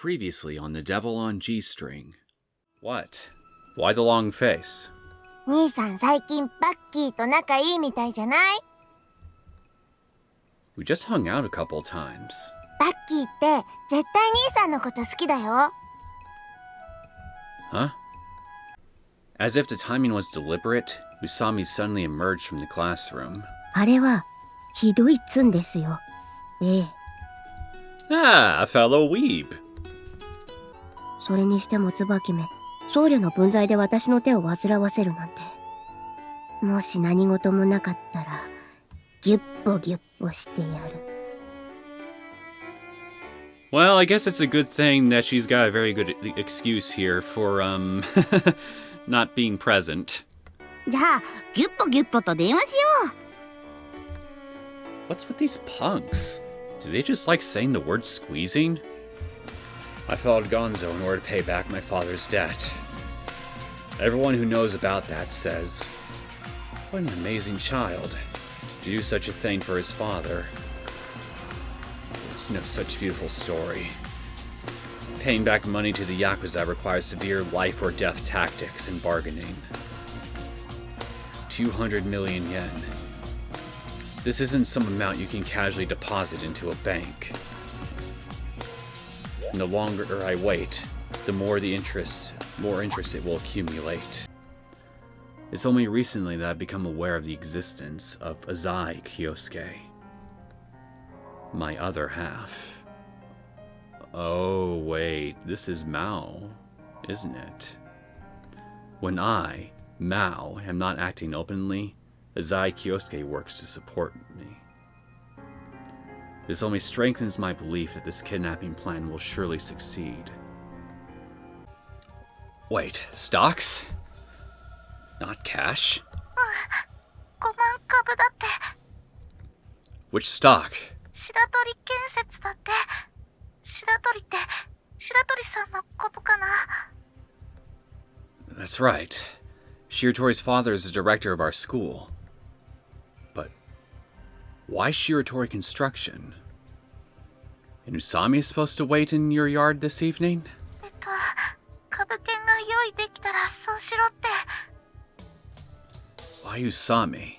Previously on The Devil on G-string. What? Why the long face? 兄さん最近バッキーと仲いいみたいじゃない？ We just hung out a couple times. バッキーって絶対兄さんのこと好きだよ。 Huh? As if the timing was deliberate, Usami suddenly emerged from the classroom. あれはひどいツンですよ。ええ。Ah, a fellow weeb. それにしても椿め、僧侶の分際で私の手を煩わせるなんて。もし何事もなかったら、ギュッポギュッポしてやる。Well, I guess it's a good thing that she's got a very good excuse here for, not being present. じゃあ、ギュッポギュッポと電話しよう。What's with these punks? Do they just like saying the word squeezing? I followed Gonzo in order to pay back my father's debt. Everyone who knows about that says, what an amazing child to do such a thing for his father. It's no such beautiful story. Paying back money to the Yakuza requires severe life or death tactics and bargaining. 200 million yen. This isn't some amount you can casually deposit into a bank. And the longer I wait, the more interest it will accumulate. It's only recently that I've become aware of the existence of Azai Kyosuke. My other half. Oh, wait, this is Mao, isn't it? When I, Mao, am not acting openly, Azai Kyosuke works to support me. This only strengthens my belief that this kidnapping plan will surely succeed. Wait, stocks? Not cash? 5万株だって。 Which stock? 白鳥建設だって。白鳥って白鳥さんのことかな。 That's right. Shiratori's father is the director of our school. But why Shiratori Construction? And Usami is supposed to wait in your yard this evening? 株券が用意できたらそうしろって。 Why Usami?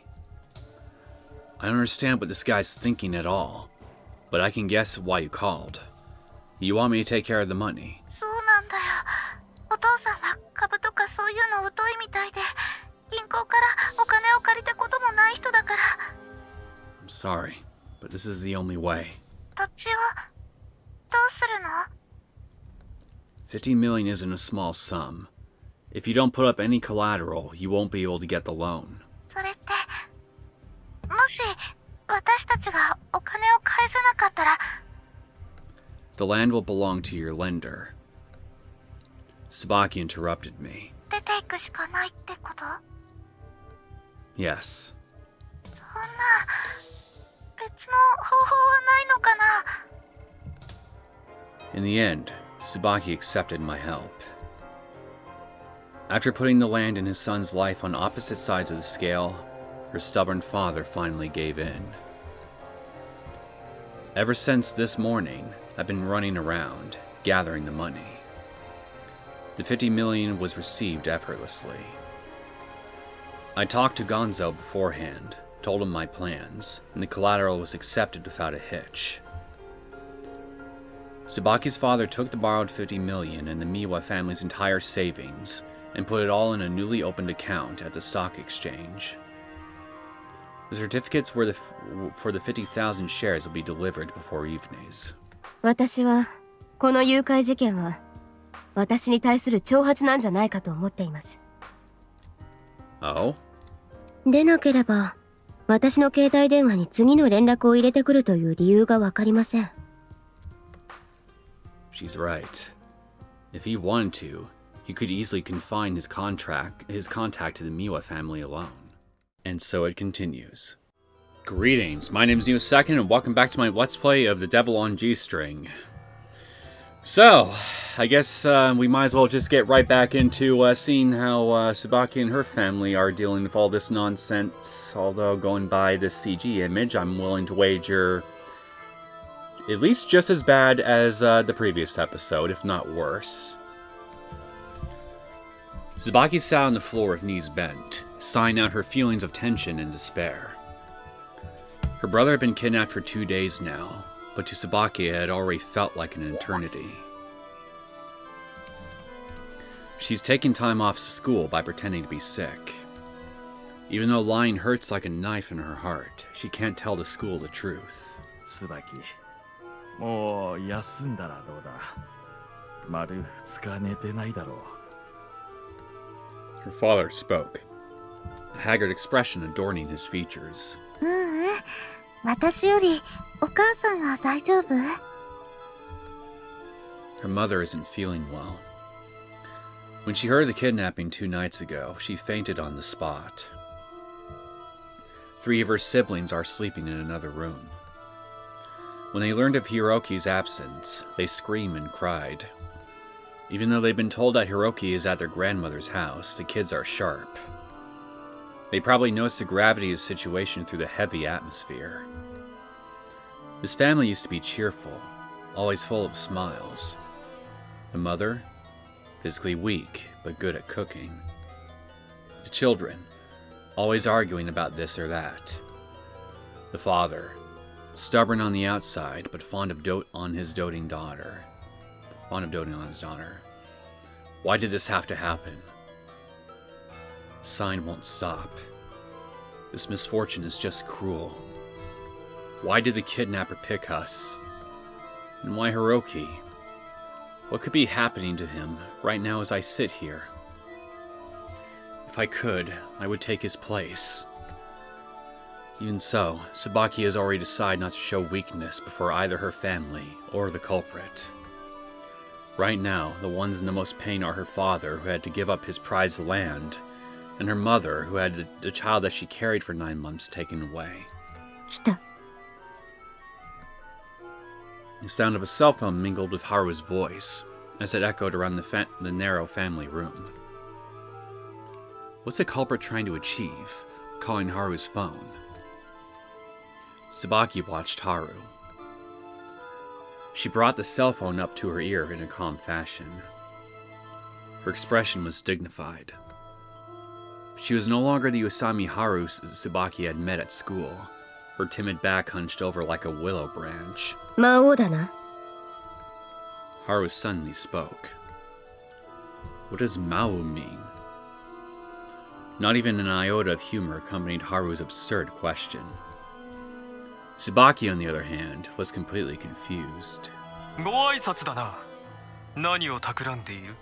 I don't understand what this guy's thinking at all, but I can guess why you called. You want me to take care of the money. そうなんだよ。お父さんは株とかそういうの疎いみたいで、銀行からお金を借りたこともない人だから。 I'm sorry, but this is the only way. 土地をどうするの？ 50 million isn't a small sum. If you don't put up any collateral, you won't be able to get the loan. それって、もし私たちがお金を返せなかったら。 The land will belong to your lender. Tsubaki interrupted me. 出ていくしかないってこと？ Yes. そんな、別の方法はないのかな？ In the end, Tsubaki accepted my help. After putting the land and his son's life on opposite sides of the scale, her stubborn father finally gave in. Ever since this morning, I've been running around, gathering the money. The 50 million was received effortlessly. I talked to Gonzo beforehand, told him my plans, and the collateral was accepted without a hitch. Tsubaki's father took the borrowed 50 million and the Miwa family's entire savings and put it all in a newly opened account at the stock exchange. The certificates for the 50,000 shares will be delivered before evenings. 私はこの誘拐事件は私に対する挑発なんじゃないかと思っています。 Oh? でなければ私の携帯電話に次の連絡を入れてくるという理由がわかりません。 She's right. If he wanted to, he could easily confine his contact to the Miwa family alone. And so it continues. Greetings, my name is Neosekken, and welcome back to my Let's Play of The Devil on G-string. So, I guess we might as well just get right back into seeing how Tsubaki and her family are dealing with all this nonsense. Although, going by this CG image, I'm willing to wager at least just as bad as the previous episode, if not worse. Tsubaki sat on the floor with knees bent, sighing out her feelings of tension and despair. Her brother had been kidnapped for 2 days now, but to Tsubaki it had already felt like an eternity. She's taking time off school by pretending to be sick. Even though lying hurts like a knife in her heart, she can't tell the school the truth. 椿、もう休んだらどうだ。丸2日寝てないだろう。 Her father spoke, a haggard expression adorning his features. 私よりお母さんは大丈夫？ Her mother isn't feeling well. When she heard of the kidnapping 2 nights ago, she fainted on the spot. 3 of her siblings are sleeping in another room. When they learned of Hiroki's absence, they screamed and cried. Even though they've been told that Hiroki is at their grandmother's house, the kids are sharp. They probably noticed the gravity of the situation through the heavy atmosphere. This family used to be cheerful, always full of smiles. The mother, physically weak, but good at cooking. The children, always arguing about this or that. The father, stubborn on the outside, but fond of doting on his daughter. Why did this have to happen? The sign won't stop. This misfortune is just cruel. Why did the kidnapper pick us? And why Hiroki? What could be happening to him right now as I sit here? If I could, I would take his place. Even so, Tsubaki has already decided not to show weakness before either her family or the culprit. Right now, the ones in the most pain are her father, who had to give up his prized land, and her mother, who had the child that she carried for 9 months taken away. 来た。 The sound of a cell phone mingled with Haru's voice, as it echoed around the narrow family room. What's the culprit trying to achieve, calling Haru's phone? Tsubaki watched Haru. She brought the cell phone up to her ear in a calm fashion. Her expression was dignified. She was no longer the Usami Haru Tsubaki had met at school, her timid back hunched over like a willow branch. 魔王だな。 Haru suddenly spoke. What does Mao mean? Not even an iota of humor accompanied Haru's absurd question. Tsubaki, on the other hand, was completely confused. ご挨拶だな。何を企んでいる？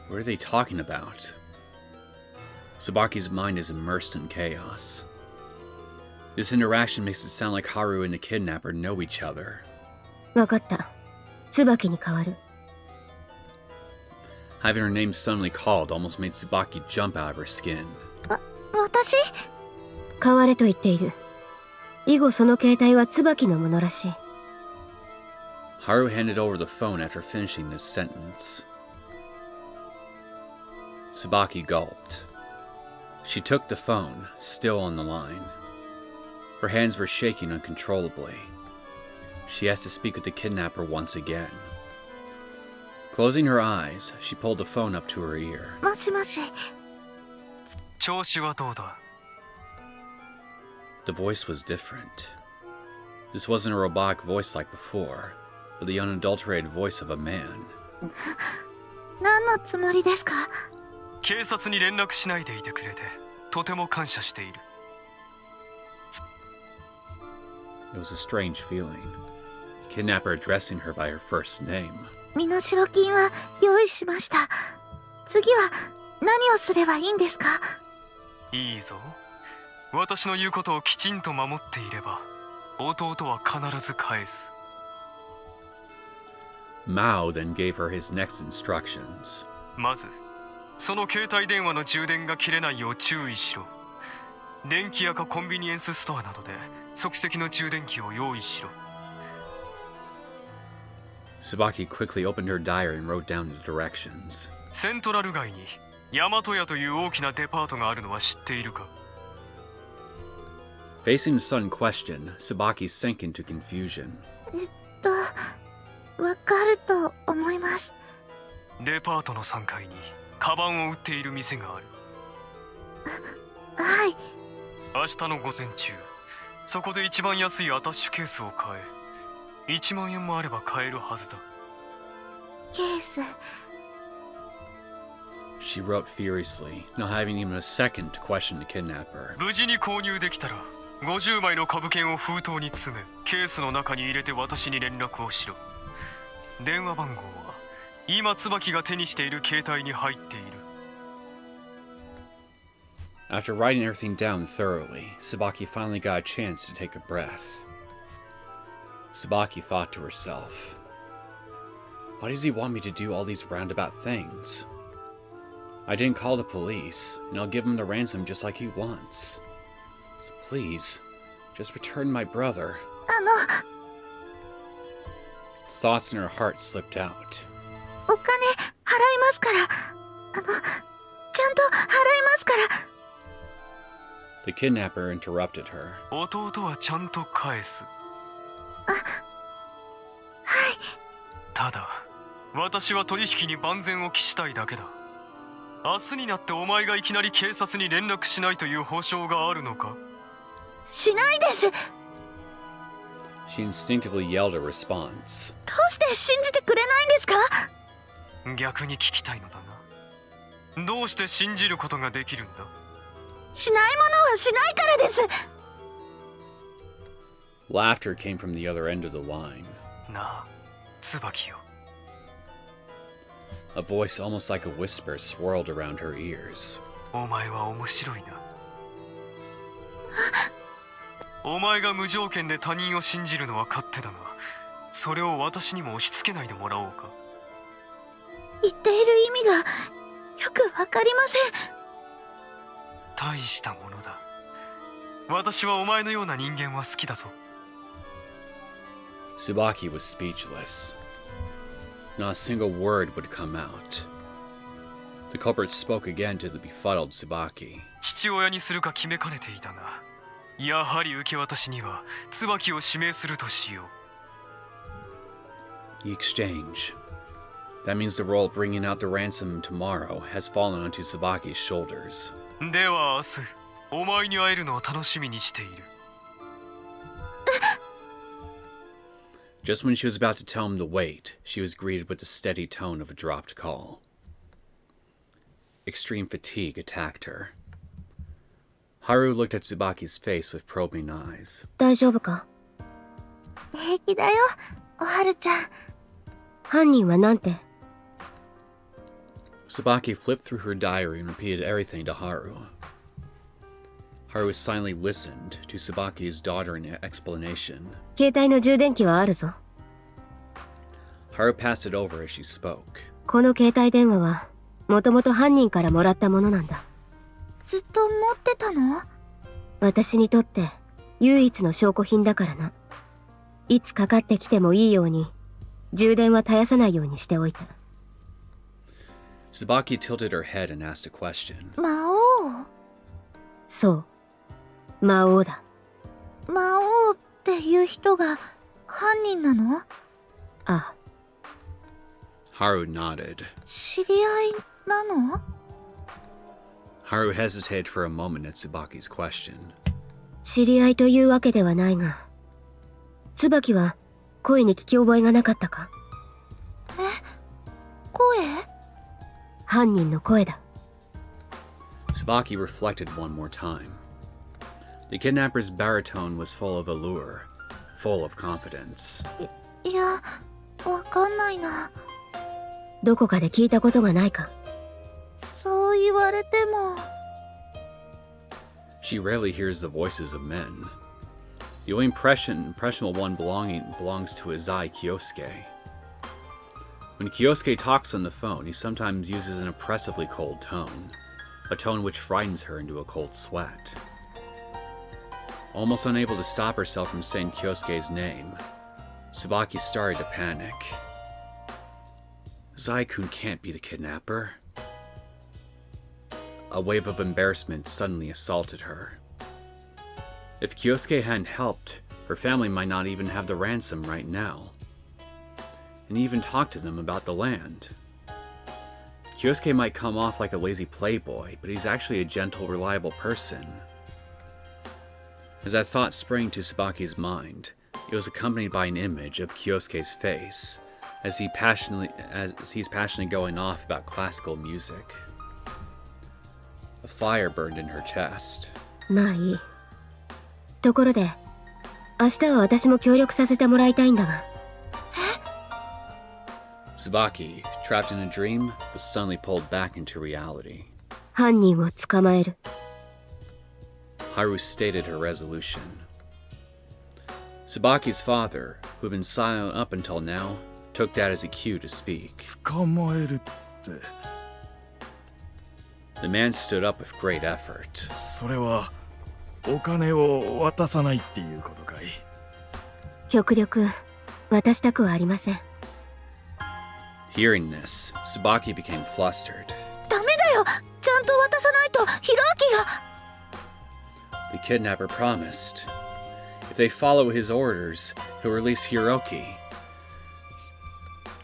What are they talking about? Tsubaki's mind is immersed in chaos. This interaction makes it sound like Haru and the kidnapper know each other. わかった。椿に変わる。 Having her name suddenly called almost made Tsubaki jump out of her skin. 私？変われと言っている。以後その携帯は椿のものらしい。 Haru handed over the phone after finishing this sentence. Tsubaki gulped. She took the phone, still on the line. Her hands were shaking uncontrollably. She has to speak with the kidnapper once again. Closing her eyes, she pulled the phone up to her ear. もしもし。調子はどうだ？ The voice was different. This wasn't a robotic voice like before, but the unadulterated voice of a man. 何のつもりですか？ 警察に連絡しないでいてくれてとても感謝している。 It was a strange feeling. The kidnapper addressing her by her first name. 身代金は用意しました。次は何をすればいいんですか？いいぞ。私の言うことをきちんと守っていれば、弟は必ず返す。 Mao then gave her his next instructions. まず、その携帯電話の充電が切れないよう注意しろ。電気屋かコンビニエンスストアなどで即席の充電器を用意しろ。 Tsubaki quickly opened her diary and wrote down the directions. セントラル街に大和屋という大きなデパートがあるのは知っているか？ Facing the sudden question, Tsubaki sank into confusion. わかると思います。デパートの3階にカバンを売っている店がある。はい。明日の午前中、そこで一番安いアタッシュケースを買え。1万円もあれば買えるはずだ。ケース。She wrote furiously, not having even a second to question the kidnapper. 無事に購入できたら、50枚の株券を封筒に詰め、ケースの中に入れて私に連絡をしろ。電話番号は今椿が手にしている携帯に入っている。After writing everything down thoroughly, Tsubaki finally got a chance to take a breath. Tsubaki thought to herself, why does he want me to do all these roundabout things? I didn't call the police, and I'll give him the ransom just like he wants. So please, just return my brother. Thoughts in her heart slipped out. お金払いますから。ちゃんと払いますから。The kidnapper interrupted her. 弟はちゃんと返す。はい。ただ、私は取引に万全を期したいだけだ。明日になってお前がいきなり警察に連絡しないという保証があるのか？しないです。She instinctively yelled a response. どうして信じてくれないんですか？逆に聞きたいのだが、どうして信じることができるんだ？しないものはしないからです。Laughter came from the other end of the line. なあ、椿よ。A voice almost like a whisper swirled around her ears. お前は面白いな。お前が無条件で他人を信じるのは勝手だが、それを私にも押し付けないでもらおうか。言っている意味がよくわかりません。大したものだ。私はお前のような人間は好きだぞ。Tsubaki was speechless. Not a single word would come out. The culprit spoke again to the befuddled Tsubaki. 父親にするか決めかねていたが、やはり受け渡しには椿を指名するとしよう。 The exchange. That means the role of bringing out the ransom tomorrow has fallen onto Tsubaki's shoulders. では明日、お前に会えるのを楽しみにしている。Just when she was about to tell him to wait, she was greeted with the steady tone of a dropped call. Extreme fatigue attacked her. Haru looked at Tsubaki's face with probing eyes. 大丈夫か？平気だよ、おはるちゃん。犯人はなんて？ Tsubaki flipped through her diary and repeated everything to Haru. Haru silently listened to Tsubaki's doddering explanation. 携帯の充電器はあるぞ。Haru passed it over as she spoke. この携帯電話はもともと犯人からもらったものなんだ。ずっと持ってたの？私にとって唯一の証拠品だからな。いつかかってきてもいいように充電は絶やさないようにしておいた。Tsubaki tilted her head and asked a question. 魔王？そう、魔王だ。魔王っていう人が犯人なの？ああ。Haru nodded. 知り合いなの？ Haru hesitated for a moment at Tsubaki's question. 知り合いというわけではないが、椿は声に聞き覚えがなかったか？え？声？犯人の声だ。Tsubaki reflected one more time. The kidnapper's baritone was full of allure, full of confidence. いや、わかんないな。どこかで聞いたことがないか？そう言われても。She rarely hears the voices of men. The only impressionable one belongs to Izai Kyosuke. When Kyosuke talks on the phone, he sometimes uses an oppressively cold tone, a tone which frightens her into a cold sweat. Almost unable to stop herself from saying Kyosuke's name, Tsubaki started to panic. Izai-kun can't be the kidnapper. A wave of embarrassment suddenly assaulted her. If Kyosuke hadn't helped, her family might not even have the ransom right now. And he even talked to them about the land. Kyosuke might come off like a lazy playboy, but he's actually a gentle, reliable person. As that thought sprang to Tsubaki's mind, it was accompanied by an image of Kyosuke's face, as he's passionately going off about classical music. A fire burned in her chest. まあいい。ところで、明日は私も協力させてもらいたいんだが。Tsubaki, trapped in a dream, was suddenly pulled back into reality. 犯人を捕まえる。Haru stated her resolution. Tsubaki's father, who had been silent up until now, took that as a cue to speak. 捕まえるって。The man stood up with great effort. それはお金を渡さないっていうことかい。極力渡したくはありません。Hearing this, Tsubaki became flustered. ダメだよ。ちゃんと渡さないとヒロアキが。The kidnapper promised. If they follow his orders, he'll release Hiroki.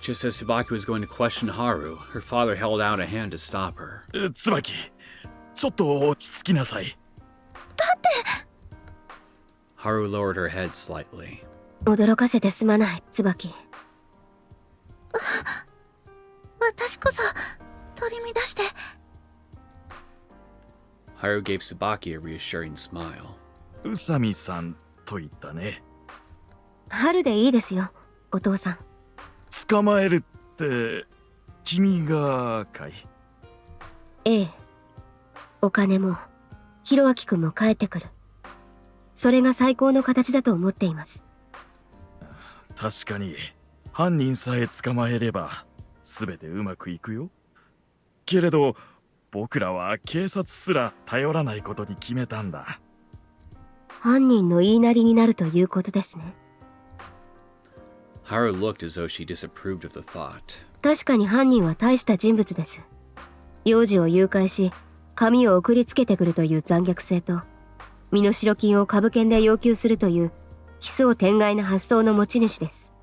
Just as Tsubaki was going to question Haru, her father held out a hand to stop her. 椿、ちょっと落ち着きなさい。だって。Haru lowered her head slightly. 驚かせてすまない、椿。私こそ取り乱して。Haru gave Tsubaki a reassuring smile. 宇佐美さんと言ったね。春でいいですよ、お父さん。捕まえるって君がかい？ええ。お金もヒロアキ君も帰ってくる。それが最高の形だと思っています。確かに犯人さえ捕まえれば全てうまくいくよ。けれど僕らは警察すら頼らないことに決めたんだ。犯人の言いなりになるということですね。Haru looked as though she disapproved of the thought. 確かに犯人は大した人物です。幼児を誘拐し、紙を送りつけてくるという残虐性と、身代金を株券で要求するという奇想天外な発想の持ち主です。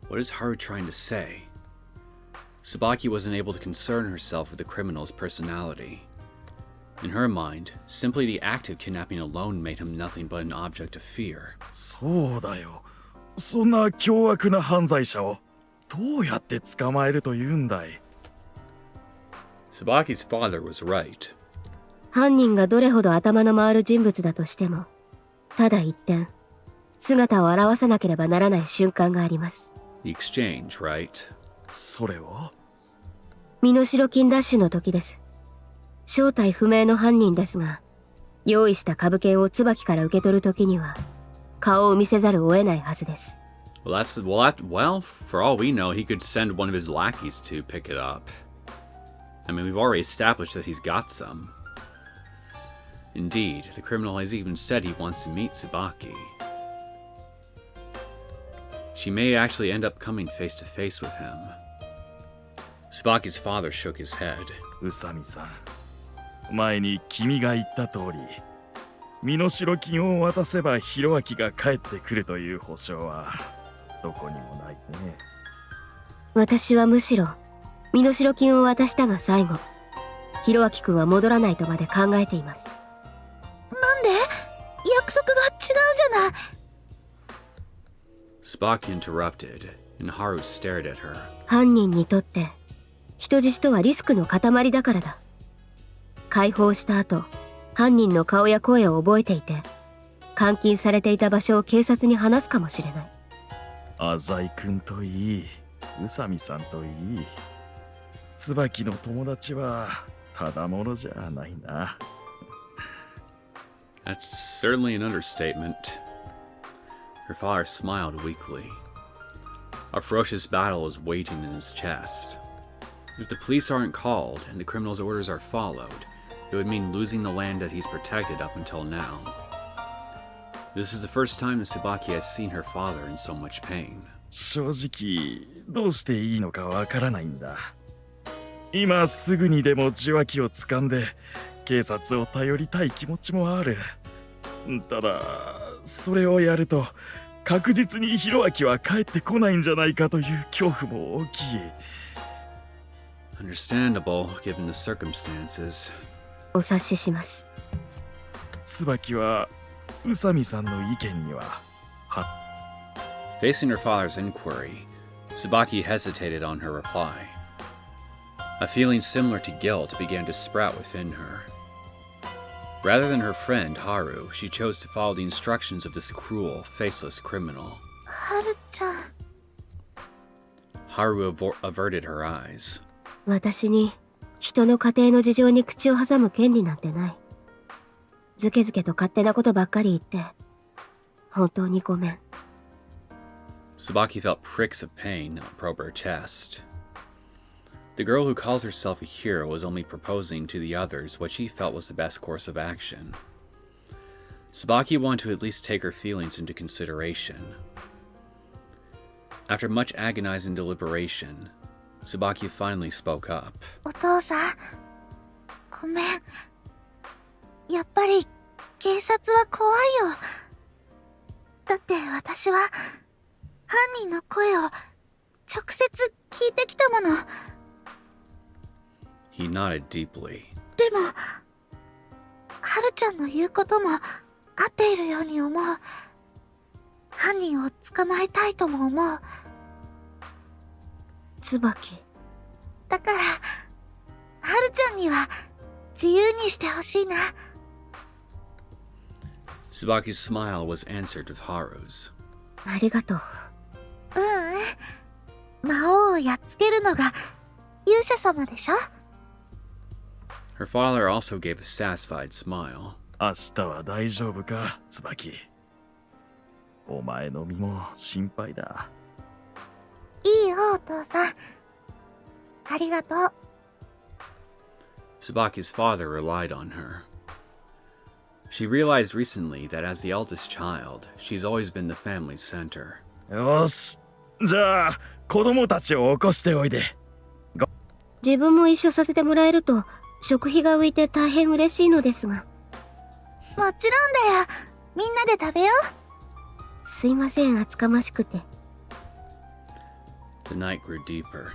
What is Haru trying to say? Tsubaki wasn't able to concern herself with the criminal's personality. In her mind, simply the act of kidnapping alone made him nothing but an object of fear. そうだよ。そんな凶悪な犯罪者をどうやって捕まえるというんだい。Tsubaki's father was right. 犯人がどれほど頭の回る人物だとしても、ただ一点、姿を現さなければならない瞬間があります。The exchange, right? それは？身代金ダッシュの時です。正体不明の犯人ですが、用意した株券を椿から受け取る時には、顔を見せざるを得ないはずです。Well, for all we know, he could send one of his lackeys to pick it up. I mean, we've already established that he's got some. Indeed, the criminal has even said he wants to meet Tsubaki. She may actually end up coming face to face with him. Tsubaki's father shook his head. 宇佐美さん、前に君が言った通り、身代金を渡せばヒロアキが帰ってくるという保証はどこにもないね。私はむしろ身代金を渡したが最後、ヒロアキ君は戻らないとまで考えています。なんで？約束が違うじゃない。Tsubaki interrupted, and Haru stared at her. 犯人にとって人質とはリスクの塊だからだ。解放した後、犯人の顔や声を覚えていて、監禁されていた場所を警察に話すかもしれない。浅井君といい、宇佐美さんといい、椿の友達はただものじゃないな。That's certainly an understatement. Her father smiled weakly. A ferocious battle is waging in his chest. If the police aren't called and the criminal's orders are followed, it would mean losing the land that he's protected up until now. This is the first time that Tsubaki has seen her father in so much pain. 正直どうしていいのかわからないんだ。今すぐにでも受話器を掴んで警察を頼りたい気持ちもある。ただそれをやると確実にヒロアキは帰ってこないんじゃないかという恐怖も大きい。 Understandable, given the circumstances. お察しします。椿は宇佐美さんの意見には Facing her father's inquiry, Tsubaki hesitated on her reply. A feeling similar to guilt began to sprout within her. Rather than her friend, Haru, she chose to follow the instructions of this cruel, faceless criminal. はるちゃん。Haru averted her eyes. 私に人の家庭の事情に口を挟む権利なんてない。ずけずけと勝手なことばっかり言って、本当にごめん。Tsubaki felt pricks of pain probe her chest. The girl who calls herself a hero was only proposing to the others what she felt was the best course of action. Tsubaki wanted to at least take her feelings into consideration. After much agonizing deliberation, Tsubaki finally spoke up. お父さん、ごめん。やっぱり警察は怖いよ。だって私は犯人の声を直接聞いてきたもの。He nodded deeply. でも、はるちゃんの言うことも合っているように思う。犯人を捕まえたいとも思う。椿。だから、はるちゃんには自由にしてほしいな。Tsubaki's smile was answered with Haru's. ありがとう。魔王をやっつけるのが勇者様でしょ？ Her father also gave a satisfied smile. 明日は大丈夫か、椿。お前の身も心配だ。いいよ、お父さん。ありがとう。Tsubaki's father relied on her. She realized recently that as the eldest child, she's always been the family's center. よし、じゃあ子供たちを起こしておいで。自分も一緒させてもらえると食費が浮いて大変嬉しいのですが。もちろんだよ。みんなで食べよう。すいません、厚かましくて。The night grew deeper.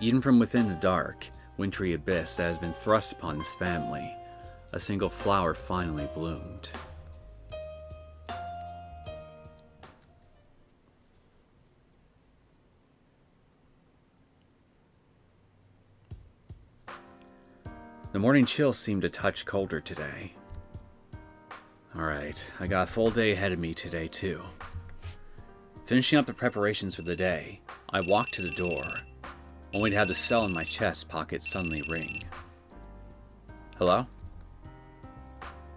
Even from within the dark, wintry abyss that has been thrust upon this family, a single flower finally bloomed. The morning chill seemed a touch colder today. Alright, I got a full day ahead of me today too. Finishing up the preparations for the day, I walked to the door, only to have the cell in my chest pocket suddenly ring. Hello?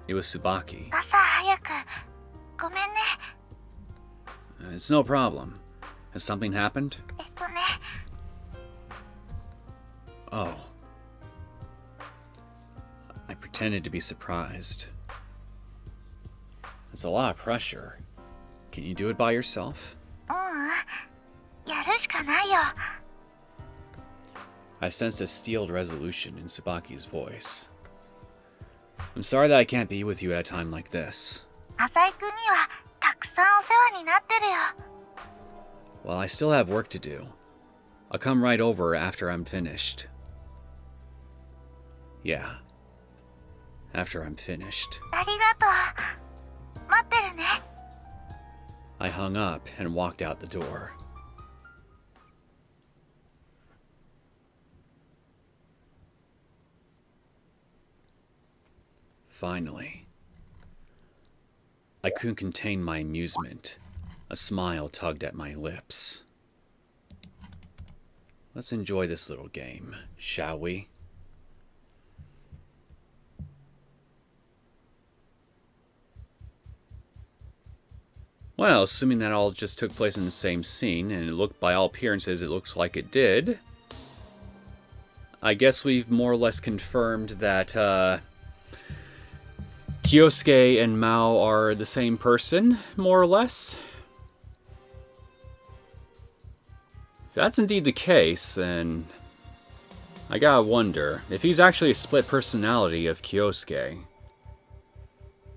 It was Tsubaki. 朝早くごめんね。It's no problem. Has something happened? ね。Oh. I pretended to be surprised. That's a lot of pressure. Can you do it by yourself? やるしかないよ。I sensed a steeled resolution in Tsubaki's voice. I'm sorry that I can't be with you at a time like this. 浅井くんにはたくさんお世話になってるよ。Well, I still have work to do. I'll come right over after I'm finished. Yeah. After I'm finished. ありがとう。待ってるね。I hung up and walked out the door. Finally. I couldn't contain my amusement. A smile tugged at my lips. Let's enjoy this little game, shall we? Well, assuming that all just took place in the same scene, and it looked, by all appearances, it looks like it did. I guess we've more or less confirmed that, Kyosuke and Mao are the same person, more or less. If that's indeed the case, then I gotta wonder if he's actually a split personality of Kyosuke.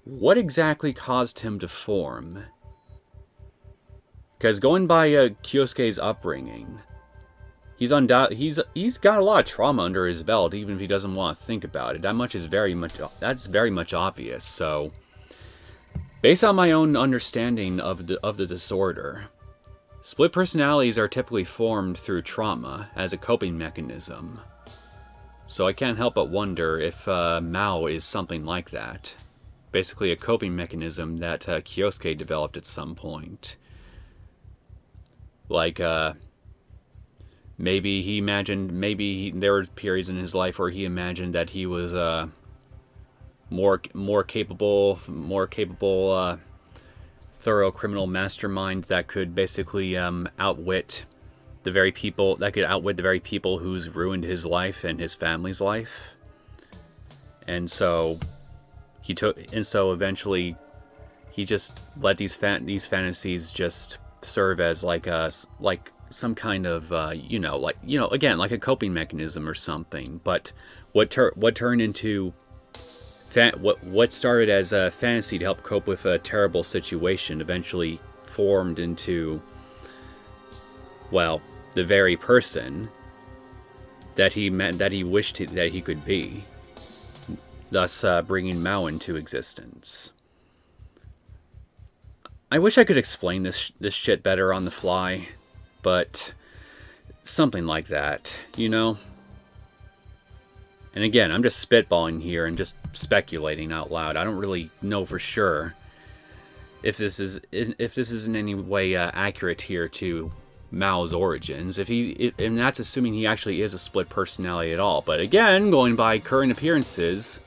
what exactly caused him to form? Because going by Kyosuke's upbringing, he's got a lot of trauma under his belt, even if he doesn't want to think about it. That's very much obvious. So, based on my own understanding of the disorder, split personalities are typically formed through trauma as a coping mechanism. So I can't help but wonder if Mao is something like that. Basically a coping mechanism that Kyosuke developed at some point. Like, maybe there were periods in his life where he imagined that he was more capable, thorough criminal mastermind that could basically outwit the very people who's ruined his life and his family's life. And so eventually he just let these fantasies just serve as like some kind of again, like a coping mechanism or something. But what turned into what started as a fantasy to help cope with a terrible situation eventually formed into, well, the very person that he wished that he could be, thus bringing Mao into existence. I wish I could explain this shit better on the fly, but something like that, you know? And again, I'm just spitballing here and just speculating out loud. I don't really know for sure if this is in any way accurate here to Mao's origins. And that's assuming he actually is a split personality at all. But again, going by current appearances,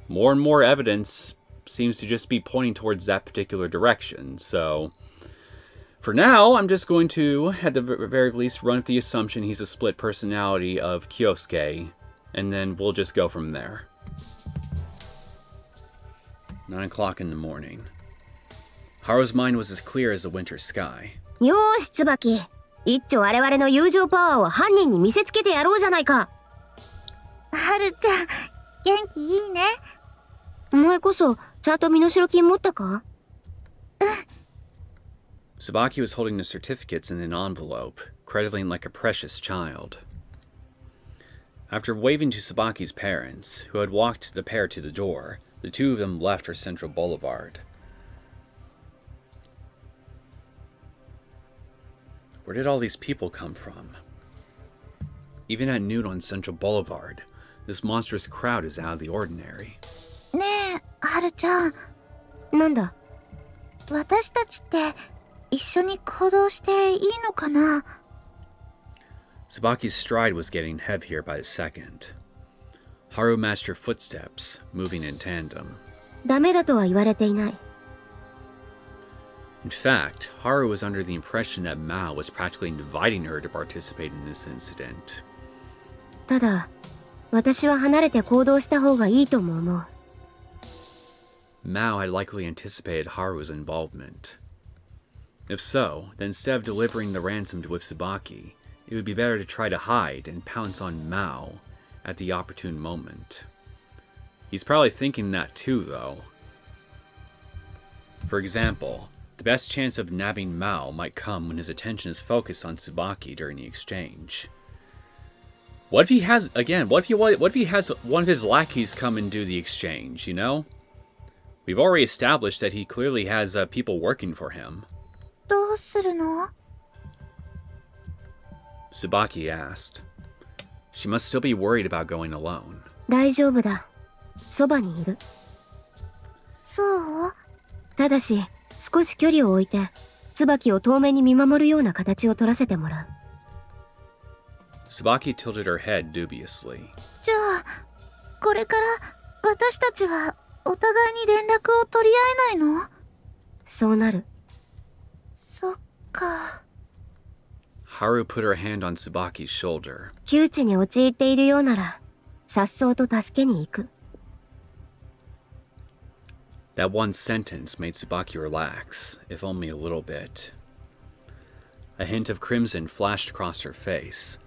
more and more evidence seems to just be pointing towards that particular direction. So for now, I'm just going to, at the very least, run with the assumption he's a split personality of Kyosuke, and then we'll just go from there. 9 o'clock in the morning. Haru's mind was as clear as the winter sky. よーし、椿。一丁我々の友情パワーを犯人に見せつけてやろうじゃないか。はるちゃん、元気いいね。お前こそ、ちゃんと身代金持ったか？ Tsubaki was holding the certificates in an envelope, cradling like a precious child. After waving to Tsubaki's parents, who had walked the pair to the door, the two of them left for Central Boulevard. Where did all these people come from? Even at noon on Central Boulevard, this monstrous crowd is out of the ordinary. ねえ、はるちゃん。なんだ？私たちって一緒に行動していいのかな？ Tsubaki's stride was getting heavier by the second. Haru matched her footsteps, moving in tandem. ダメだとは言われていない。In fact, Haru was under the impression that Mao was practically inviting her to participate in this incident. ただ、私は離れて行動した方がいいとも思う。Mao had likely anticipated Haru's involvement. If so, then instead of delivering the ransom with Tsubaki, it would be better to try to hide and pounce on Mao at the opportune moment. He's probably thinking that too, though. For example, the best chance of nabbing Mao might come when his attention is focused on Tsubaki during the exchange. What if he has one of his lackeys come and do the exchange, you know? We've already established that he clearly has people working for him. どうするの？ Tsubaki asked. She must still be worried about going alone. 大丈夫だ。そばにいる。そう？ただし、少し距離を置いて、椿を遠目に見守るような形を取らせてもらう。Tsubaki tilted her head dubiously. じゃあ、これから私たちはお互いに連絡を取り合えないの？そうなる。そっか。Haru put her hand on Tsubaki's shoulder. 窮地に陥っているようなら、颯爽と助けに行く。That one sentence made Tsubaki relax, if only a little bit. A hint of crimson flashed across her face,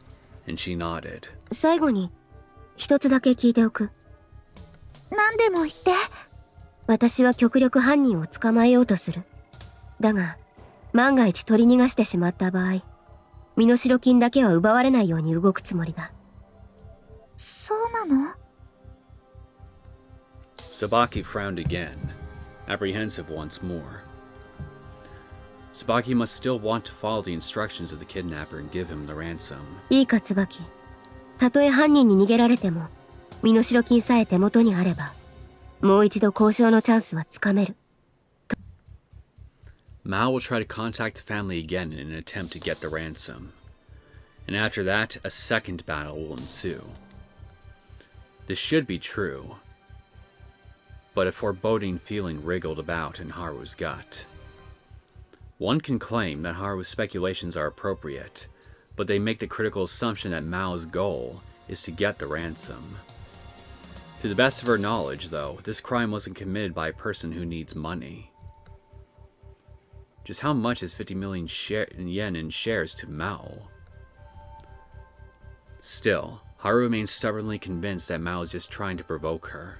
and she nodded. 最後に、一つだけ聞いておく。何でも言って。私は極力犯人を捕まえようとする。だが、万が一取り逃がしてしまった場合、身代金だけは奪われないように動くつもりだ。そうなの？ Sabaki frowned again, apprehensive once more. Sabaki must still want to follow the instructions of the kidnapper and give him the ransom. いいか、椿。たとえ犯人に逃げられても、身代金さえ手元にあれば、もう一度交渉のチャンスはつかめる。Mao will try to contact the family again in an attempt to get the ransom. And after that, a second battle will ensue. This should be true, but a foreboding feeling wriggled about in Haru's gut. One can claim that Haru's speculations are appropriate, but they make the critical assumption that Mao's goal is to get the ransom. To the best of her knowledge, though, this crime wasn't committed by a person who needs money. Just how much is 50 million yen in shares to Mao? Still, Haru remains stubbornly convinced that Mao is just trying to provoke her.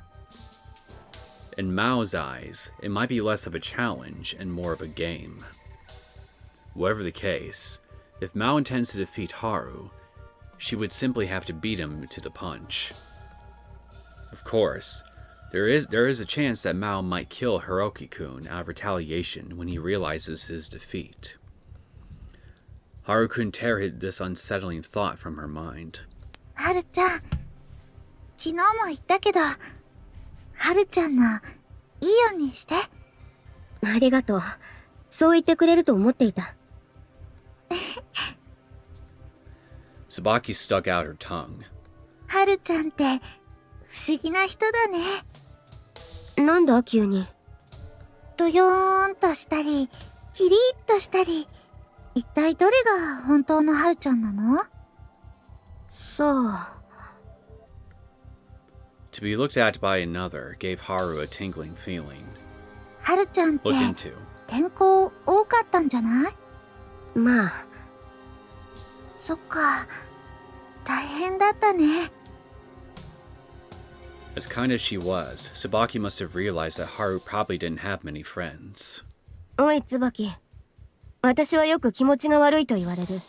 In Mao's eyes, it might be less of a challenge and more of a game. Whatever the case, if Mao intends to defeat Haru, she would simply have to beat him to the punch. Of course, there is a chance that Mao might kill Hiroki-kun out of retaliation when he realizes his defeat. Haru couldn't tear this unsettling thought from her mind. はるちゃん、昨日も言ったけど、はるちゃんのいいようにして。ありがとう。そう言ってくれると思っていた。Sabaki stuck out her tongue. はるちゃんって不思議な人だね。なんだ急に。ドヨーンとしたり、キリッとしたり、一体どれが本当のはるちゃんなの？そう。To be looked at by another gave Haru a tingling feeling. はるちゃんって Looked into. 転校多かったんじゃない？まあ。そっか、大変だったね。As kind as she was, Sabaki must have realized that Haru probably didn't have many friends. おい、椿。私はよく気持ちが悪いと言われる。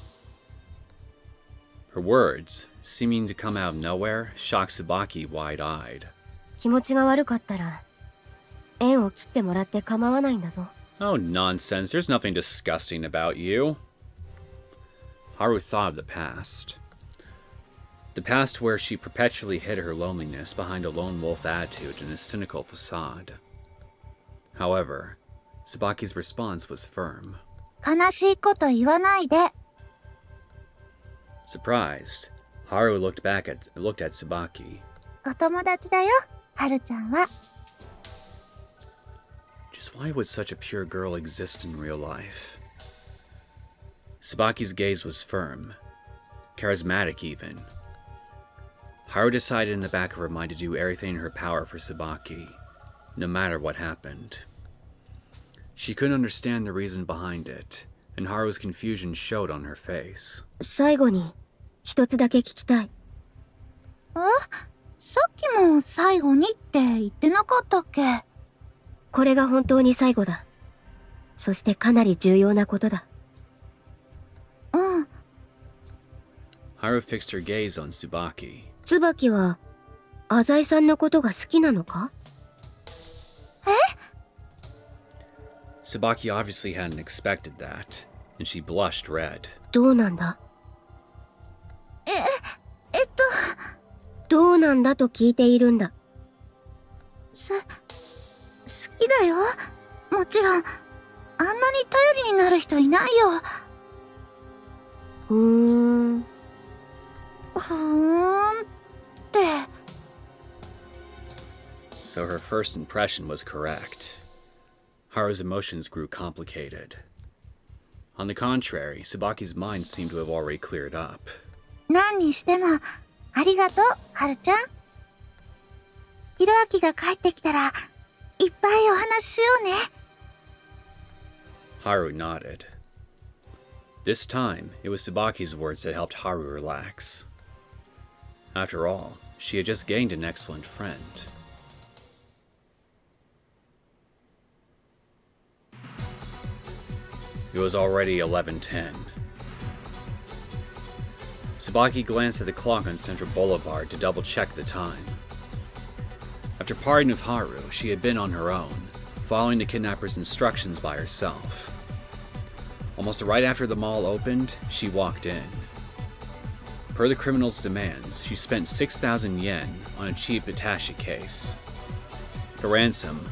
Her words, seeming to come out of nowhere, shocked Sabaki wide-eyed. 気持ちが悪かったら、縁を切ってもらって構わないんだぞ。Oh, nonsense. There's nothing disgusting about you. Haru thought of the past. The past where she perpetually hid her loneliness behind a lone wolf attitude and a cynical facade. However, Sabaki's response was firm. 悲しいこと言わないで。Surprised, Haru looked at Sabaki. お友達だよ、はるちゃんは。Just why would such a pure girl exist in real life? Sabaki's gaze was firm, charismatic even. Haru decided in the back of her mind to do everything in her power for Sabaki, no matter what happened. She couldn't understand the reason behind it, and Haru's confusion showed on her face. 最後に、一つだけ聞きたい。さっきも最後にって言ってなかったっけ？これが本当に最後だ。そしてかなり重要なことだ。うん。Haru fixed her gaze on Tsubaki. 椿は、浅井さんのことが好きなのか？ Sabaki obviously hadn't expected that, and she blushed red. どうなんだ？どうなんだと聞いているんだ。好きだよ。もちろん、あんなに頼りになる人いないよ。ふーん。って。So her first impression was correct. Haru's emotions grew complicated. On the contrary, Sabaki's mind seemed to have already cleared up. 何にしても、ありがとう、はるちゃん。ひろあきが帰ってきたら、いっぱいお話ししようね。Haru nodded. This time, it was Sabaki's words that helped Haru relax. After all, she had just gained an excellent friend. It was already 11:10. Tsubaki glanced at the clock on Central Boulevard to double-check the time. After parting with Haru, she had been on her own, following the kidnapper's instructions by herself. Almost right after the mall opened, she walked in. Per the criminal's demands, she spent 6,000 yen on a cheap attaché case. The ransom,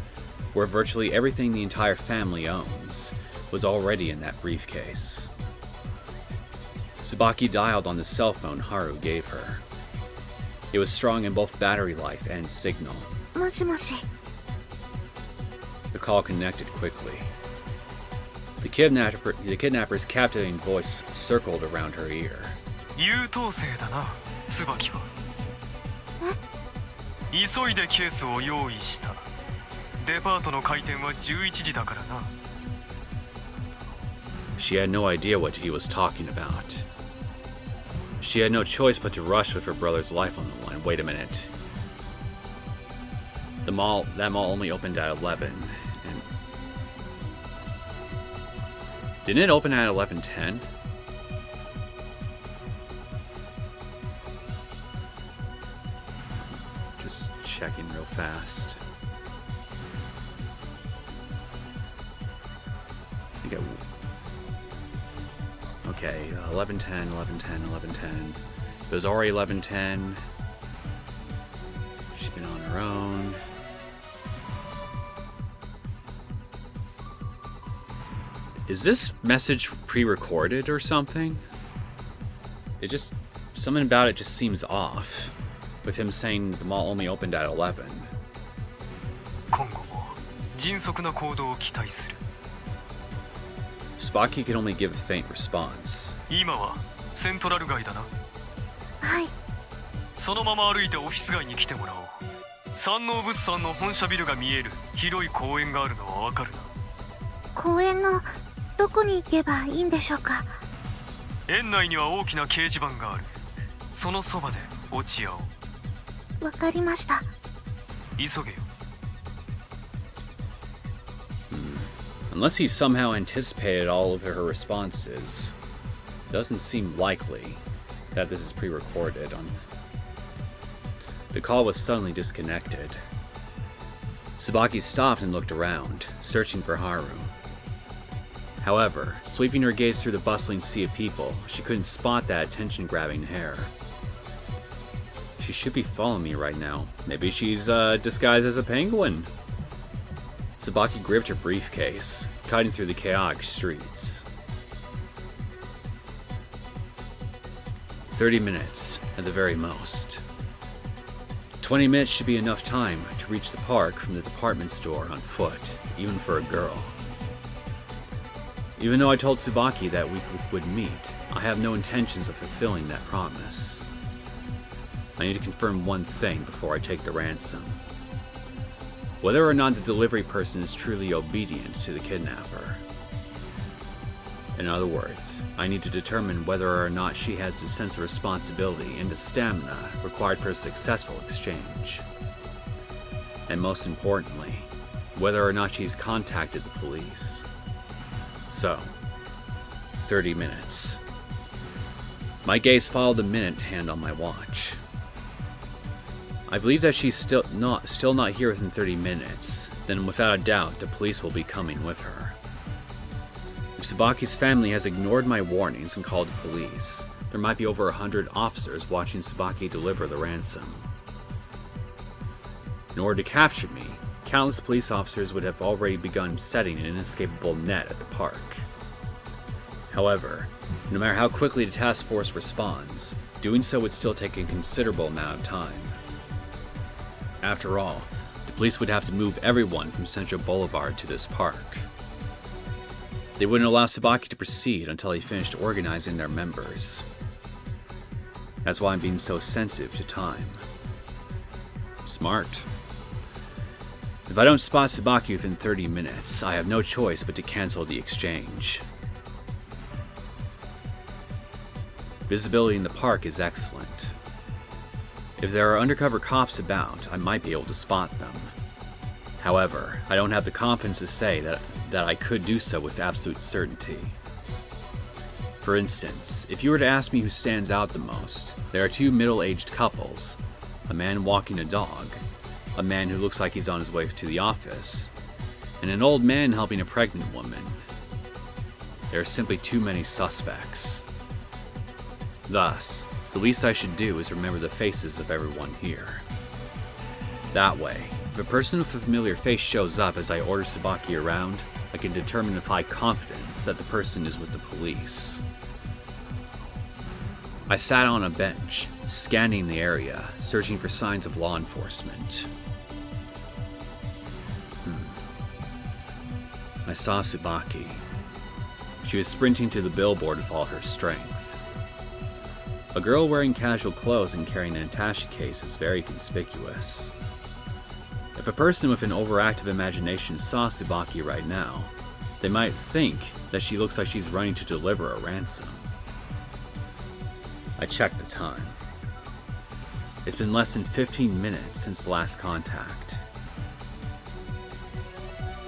where virtually everything the entire family owns, was already in that briefcase. Tsubaki dialed on the cell phone Haru gave her. It was strong in both battery life and signal. もしもし。 The call connected quickly. The kidnapper's captivating voice circled around her ear. 優等生だな、椿は。急いでケースを用意した。デパートの開店は11時だからな。She had no idea what he was talking about. She had no choice but to rush with her brother's life on the line. Wait a minute. That mall only opened at 11. And didn't it open at 11:10? Just checking real fast. I think okay, 11:10, 11:10, 11:10. It was already 11:10. She's been on her own. Is this message pre-recorded or something? Something about it just seems off. With him saying the mall only opened at 11. 今後も迅速な行動を期待する。 Spocky could only give a faint response. 今はセントラル街だな。はい。そのまま歩いてオフィス街に来てもらおう。山王物産の本社ビルが見える広い公園があるのはわかるな。公園のどこに行けばいいんでしょうか。園内には大きな掲示板がある。そのそばで落ち合おう。わかりました。急げよ。Unless he somehow anticipated all of her responses, it doesn't seem likely that this is pre-recorded. The call was suddenly disconnected. Tsubaki stopped and looked around, searching for Haru. However, sweeping her gaze through the bustling sea of people, she couldn't spot that attention-grabbing hair. She should be following me right now. Maybe she's disguised as a penguin. Tsubaki gripped her briefcase, cutting through the chaotic streets. 30 minutes, at the very most. 20 minutes should be enough time to reach the park from the department store on foot, even for a girl. Even though I told Tsubaki that we would meet, I have no intentions of fulfilling that promise. I need to confirm one thing before I take the ransom. Whether or not the delivery person is truly obedient to the kidnapper. In other words, I need to determine whether or not she has the sense of responsibility and the stamina required for a successful exchange. And most importantly, whether or not she's contacted the police. So, 30 minutes. My gaze followed the minute hand on my watch. I believe that she's still not here within 30 minutes, then without a doubt the police will be coming with her. If Tsubaki's family has ignored my warnings and called the police, there might be over 100 officers watching Tsubaki deliver the ransom. In order to capture me, countless police officers would have already begun setting an inescapable net at the park. However, no matter how quickly the task force responds, doing so would still take a considerable amount of time. After all, the police would have to move everyone from Central Boulevard to this park. They wouldn't allow Tsubaki to proceed until he finished organizing their members. That's why I'm being so sensitive to time. Smart. If I don't spot Tsubaki within 30 minutes, I have no choice but to cancel the exchange. Visibility in the park is excellent. If there are undercover cops about, I might be able to spot them. However, I don't have the confidence to say that that I could do so with absolute certainty. For instance, if you were to ask me who stands out the most, there are two middle-aged couples, a man walking a dog, a man who looks like he's on his way to the office, and an old man helping a pregnant woman. There are simply too many suspects. Thus, the least I should do is remember the faces of everyone here. That way, if a person with a familiar face shows up as I order Tsubaki around, I can determine with high confidence that the person is with the police. I sat on a bench, scanning the area, searching for signs of law enforcement. I saw Tsubaki. She was sprinting to the billboard with all her strength. A girl wearing casual clothes and carrying an attaché case is very conspicuous. If a person with an overactive imagination saw Tsubaki right now, they might think that she looks like she's running to deliver a ransom. I checked the time. It's been less than 15 minutes since the last contact.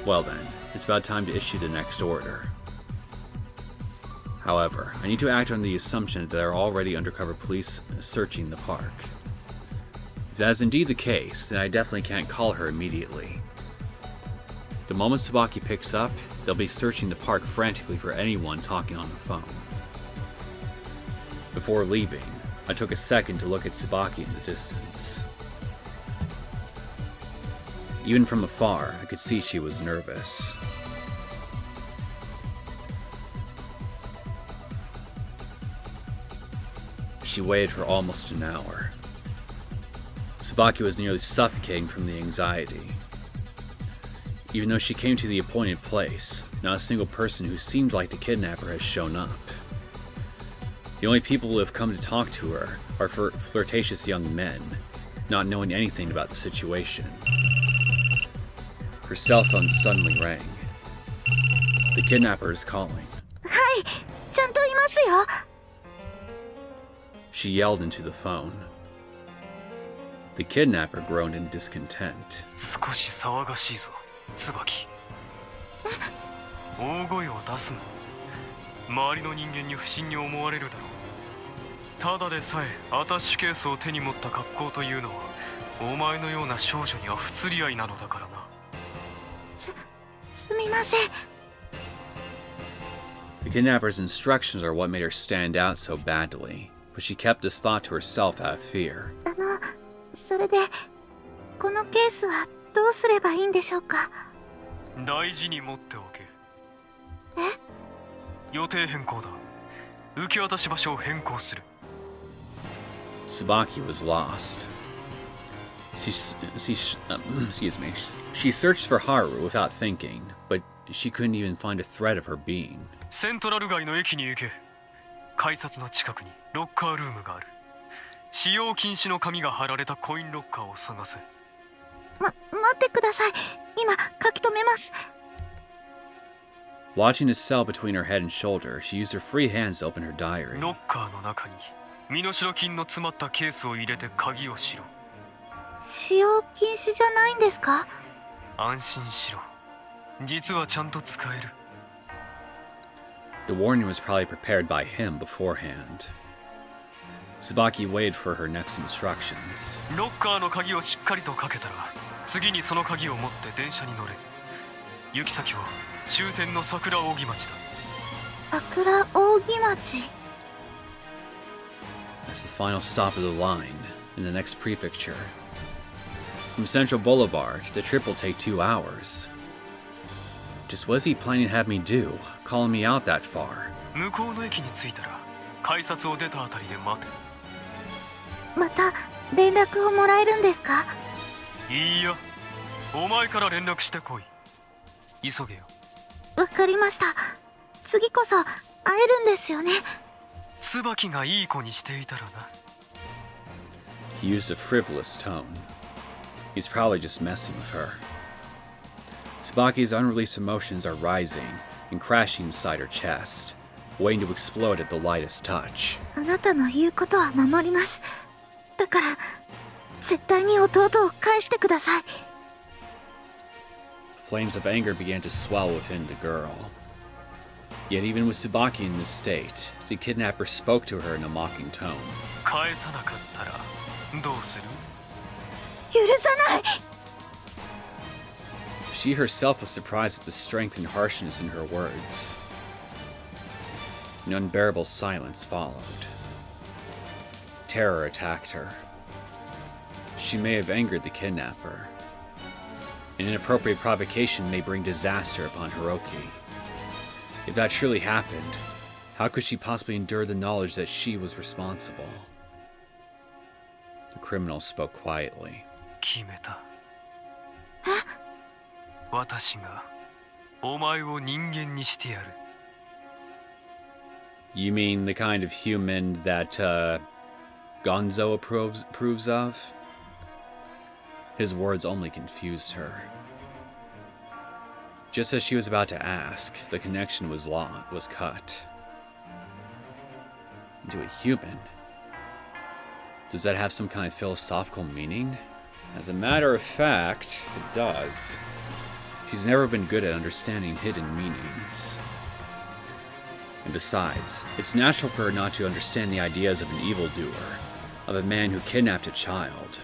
Well then, it's about time to issue the next order. However, I need to act on the assumption that there are already undercover police searching the park. If that is indeed the case, then I definitely can't call her immediately. The moment Tsubaki picks up, they'll be searching the park frantically for anyone talking on the phone. Before leaving, I took a second to look at Tsubaki in the distance. Even from afar, I could see she was nervous. She waited for almost an hour. Tsubaki was nearly suffocating from the anxiety. Even though she came to the appointed place, not a single person who seemed like the kidnapper has shown up. The only people who have come to talk to her are flirtatious young men, not knowing anything about the situation. Her cell phone suddenly rang. The kidnapper is calling. はい、ちゃんといますよ。 She yelled into the phone. The kidnapper groaned in discontent. 少し騒がしいぞ、椿。大声を出すな。周りの人間に不審に思われるだろう。ただでさえアタッシュケースを手に持った格好というのは、お前のような少女には不釣り合いなのだからな。すみません。 The kidnapper's instructions are what made her stand out so badly, but she kept this thought to herself out of fear. それで、このケースはどうすればいいんでしょうか。大事に持っておけ。え？予定変更だ。受け渡し場所を変更する。Tsubaki was lost. Excuse me. She searched for Haru without thinking, but she couldn't even find a thread of her being. セントラル街の駅に行け。改札の近くにロッカールームがある。使用禁止の紙が貼られたコインロッカーを探せ。待ってください。今書き留めます。 Watching a cell between her head and shoulder, she used her free hands to open her diary. ロッカーの中に身代金の詰まったケースを入れて鍵をしろ。使用禁止じゃないんですか？安心しろ。実はちゃんと使える。 The warning was probably prepared by him beforehand. Tsubaki waited for her next instructions. ロッカーの鍵をしっかりとかけたら、次にその鍵を持って電車に乗れ。行き先は終点の桜扇町だ。桜扇町。 That's the final stop of the line, in the next prefecture. From Central Boulevard, the trip will take 2 hours. Just what is he planning to have me do, calling me out that far? 向こうの駅に着いたら、改札を出たあたりで待て。また連絡をもらえるんですか？いいや、お前から連絡してこい。急げよ。わかりました。次こそ会えるんですよね。椿がいい子にしていたらな。He used a frivolous tone. He's probably just messing with her. Tsubaki's unreleased emotions are rising and crashing inside her chest, waiting to explode at the lightest touch. あなたの言うことは守ります。だから絶対に弟を返してください。Flames of anger began to swell within the girl. Yet even with Tsubaki in this state, the kidnapper spoke to her in a mocking tone. 返さなかったらどうする？許さない。 She herself was surprised at the strength and harshness in her words. An unbearable silence followed. Terror attacked her. She may have angered the kidnapper. An inappropriate provocation may bring disaster upon Hiroki. If that truly happened, how could she possibly endure the knowledge that she was responsible? The criminal spoke quietly. 決めた。私がお前を人間にしてやる。You mean the kind of human that Gonzo approves of? His words only confused her. Just as she was about to ask, the connection was cut. Into a human? Does that have some kind of philosophical meaning? As a matter of fact, it does. She's never been good at understanding hidden meanings. And besides, it's natural for her not to understand the ideas of an evildoer, of a man who kidnapped a child.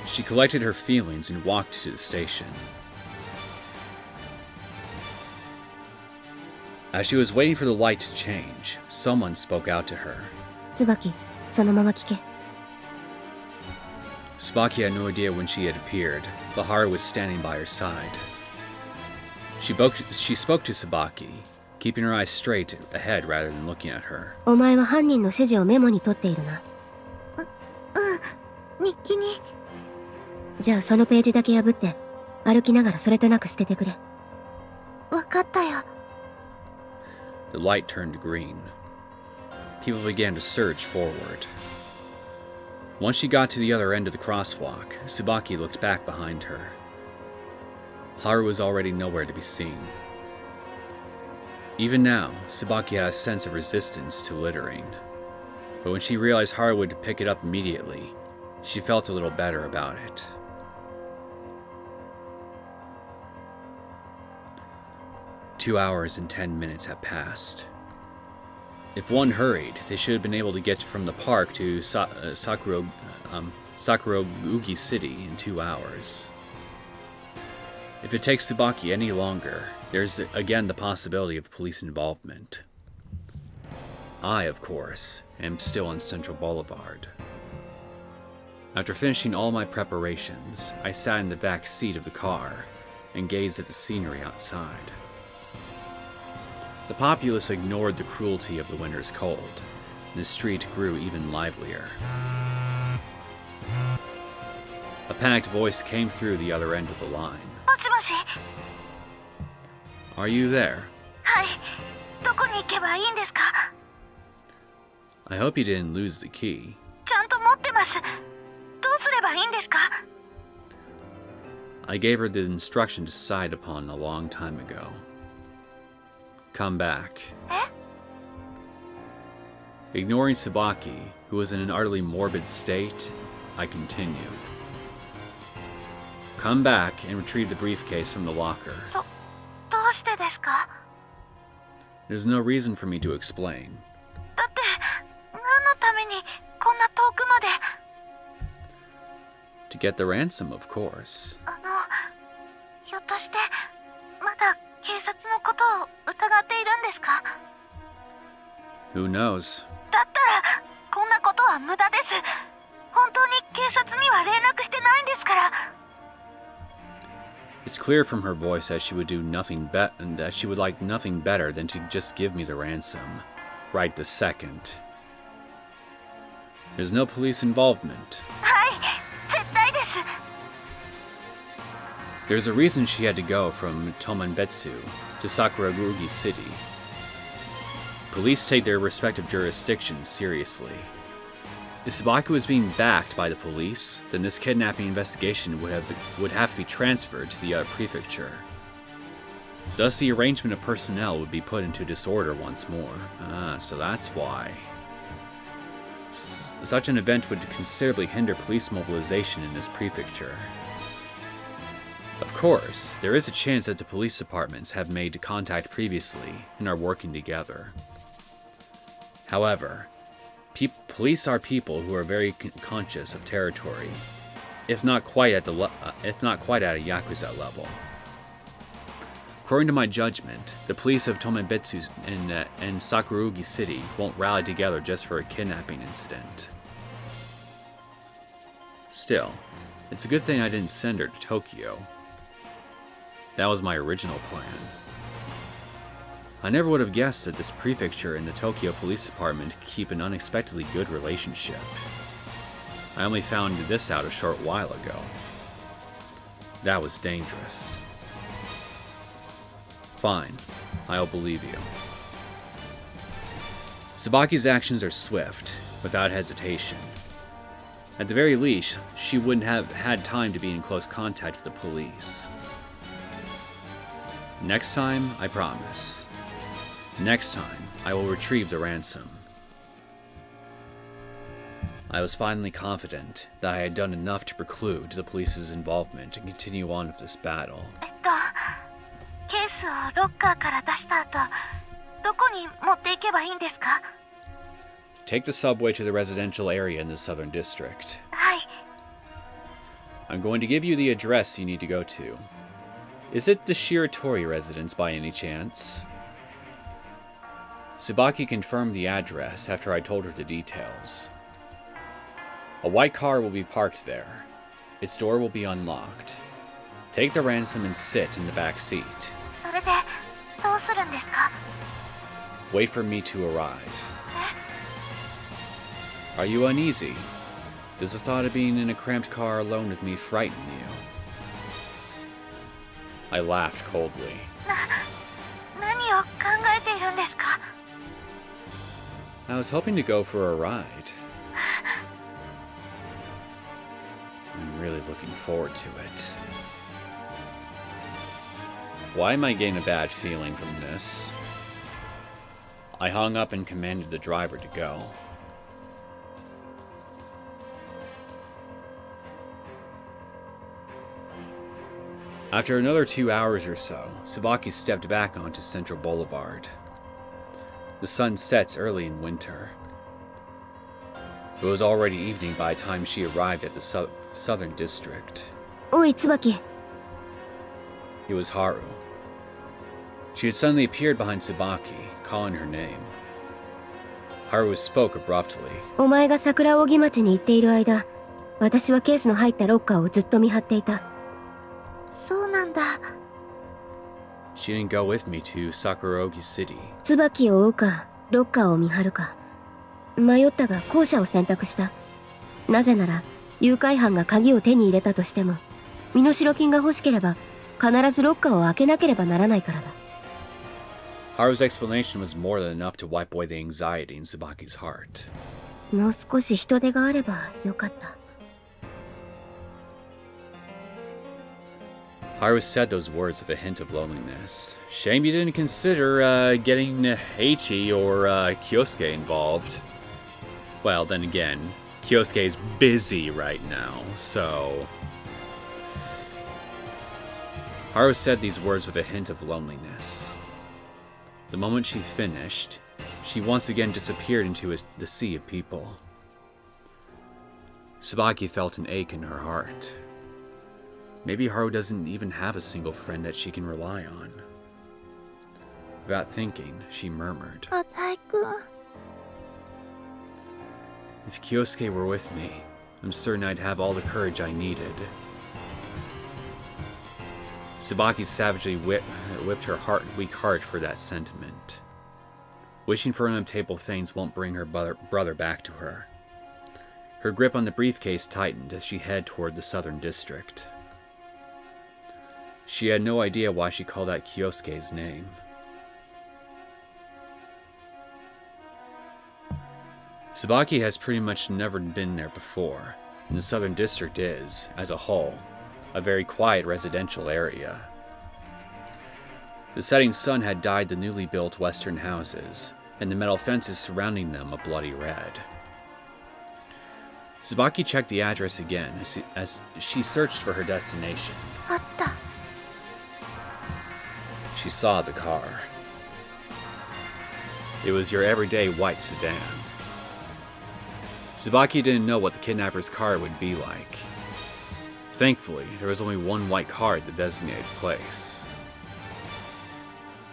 She collected her feelings and walked to the station. As she was waiting for the light to change, someone spoke out to her. 椿、そのまま聞け。 Tsubaki had no idea when she had appeared, but Haru was standing by her side. She spoke to Tsubaki, keeping her eyes straight ahead rather than looking at her. お前は犯人の指示をメモに取っているな。日記に。じゃあそのページだけ破って、歩きながらそれとなく捨ててくれ。わかったよ。 The light turned green. People began to surge forward. Once she got to the other end of the crosswalk, Tsubaki looked back behind her. Haru was already nowhere to be seen. Even now, Tsubaki had a sense of resistance to littering. But when she realized Haru would pick it up immediately, she felt a little better about it. Two hours and 10 minutes had passed. If one hurried, they should have been able to get from the park to Sakurogugi City in 2 hours. If it takes Tsubaki any longer, there's again the possibility of police involvement. I, of course, am still on Central Boulevard. After finishing all my preparations, I sat in the back seat of the car and gazed at the scenery outside. The populace ignored the cruelty of the winter's cold, and the street grew even livelier. A panicked voice came through the other end of the line. もしもし。 Are you there? はい。どこに行けばいいんですか？ I hope you didn't lose the key. ちゃんと持ってます。どうすればいいんですか？ I gave her the instruction decided upon a long time ago. Come back. え？ Ignoring Tsubaki, who was in an utterly morbid state, I continued. Come back and retrieve the briefcase from the locker. どうしてですか？ There's no reason for me to explain. だって何のためにこんな遠くまで。 To get the ransom, of course. ひょっとしてまだ警察のことを疑っているんですか？ Who knows? だったらこんなことは無駄です。本当に警察には連絡してないんですから。 It's clear from her voice that she would that she would like nothing better than to just give me the ransom, right this second. There's no police involvement. はい、絶対です。 There's a reason she had to go from Tomanbetsu to Sakuragugi City. Police take their respective jurisdictions seriously. If Tsubaki was being backed by the police, then this kidnapping investigation would have to be transferred to the prefecture. Thus, the arrangement of personnel would be put into disorder once more. So that's why. Such an event would considerably hinder police mobilization in this prefecture. Of course, there is a chance that the police departments have made contact previously and are working together. However, police are people who are very conscious of territory, if not quite at a Yakuza level. According to my judgment, the police of Tomebetsu and Sakurugi City won't rally together just for a kidnapping incident. Still, it's a good thing I didn't send her to Tokyo. That was my original plan. I never would have guessed that this prefecture and the Tokyo Police Department keep an unexpectedly good relationship. I only found this out a short while ago. That was dangerous. Fine, I'll believe you. Tsubaki's actions are swift, without hesitation. At the very least, she wouldn't have had time to be in close contact with the police. Next time, I promise. Next time, I will retrieve the ransom. I was finally confident that I had done enough to preclude the police's involvement and continue on with this battle. ケースをロッカーから出した後、どこに持っていけばいいんですか? Take the subway to the residential area in the Southern District. はい。I'm going to give you the address you need to go to. Is it the Shiratori residence by any chance? Tsubaki confirmed the address after I told her the details. A white car will be parked there. Its door will be unlocked. Take the ransom and sit in the back seat. それでどうするんですか? Wait for me to arrive. Are you uneasy? Does the thought of being in a cramped car alone with me frighten you? I laughed coldly. 何を考えているんですか? I was hoping to go for a ride. I'm really looking forward to it. Why am I getting a bad feeling from this? I hung up and commanded the driver to go. After another 2 hours or so, Tsubaki stepped back onto Central Boulevard. The sun sets early in winter. It was already evening by the time she arrived at the Southern District. おい、椿。 It was Haru. She had suddenly appeared behind Tsubaki, calling her name. Haru spoke abruptly. お前が桜扇町に行っている間、私はケースの入ったロッカーをずっと見張っていた。そうなんだ。 She didn't go with me to Sakurogi City. 椿を追うか、ロッカーを見張るか。迷ったが後者を選択した。なぜなら、誘拐犯が鍵を手に入れたとしても、身代金が欲しければ、必ずロッカーを開けなければならないからだ。Haru's explanation was more than enough to wipe away the anxiety in Tsubaki's heart. もう少し人手があればよかった。Haru said those words with a hint of loneliness. Shame you didn't consider getting Heichi or Kyosuke involved. Well, then again, Kyosuke's busy right now, so... Haru said these words with a hint of loneliness. The moment she finished, she once again disappeared into the sea of people. Tsubaki felt an ache in her heart. Maybe Haru doesn't even have a single friend that she can rely on. Without thinking, she murmured, あざいくん。 If Kyosuke were with me, I'm certain I'd have all the courage I needed. Tsubaki savagely whipped her weak heart for that sentiment. Wishing for unobtainable things won't bring her brother back to her. Her grip on the briefcase tightened as she headed toward the Southern District. She had no idea why she called out Kyosuke's name. Tsubaki has pretty much never been there before, and the Southern District is, as a whole, a very quiet residential area. The setting sun had dyed the newly built western houses, and the metal fences surrounding them a bloody red. Tsubaki checked the address again as she searched for her destination. あった。she saw the car. It was your everyday white sedan. Tsubaki didn't know what the kidnapper's car would be like. Thankfully, there was only one white car at the designated place.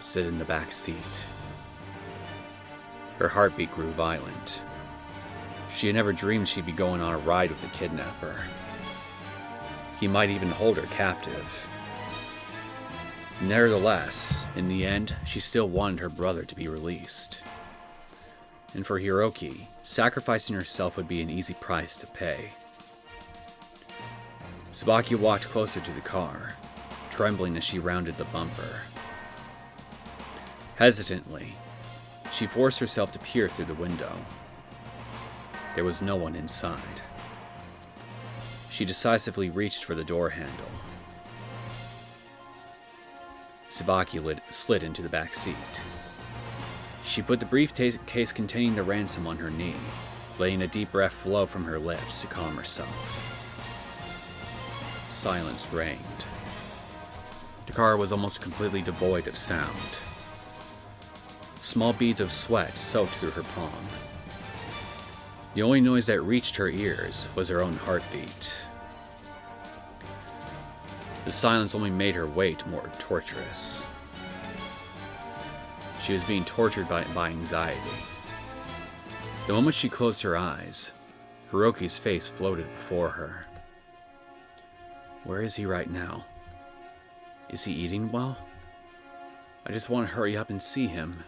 Sit in the back seat. Her heartbeat grew violent. She had never dreamed she'd be going on a ride with the kidnapper. He might even hold her captive. Nevertheless, in the end, she still wanted her brother to be released. And for Hiroki, sacrificing herself would be an easy price to pay. Tsubaki walked closer to the car, trembling as she rounded the bumper. Hesitantly, she forced herself to peer through the window. There was no one inside. She decisively reached for the door handle. Tsubaki slid into the back seat. She put the briefcase containing the ransom on her knee, letting a deep breath flow from her lips to calm herself. Silence reigned. The car was almost completely devoid of sound. Small beads of sweat soaked through her palm. The only noise that reached her ears was her own heartbeat. The silence only made her wait more torturous. She was being tortured by anxiety. The moment she closed her eyes, Hiroki's face floated before her. Where is he right now? Is he eating well? I just want to hurry up and see him.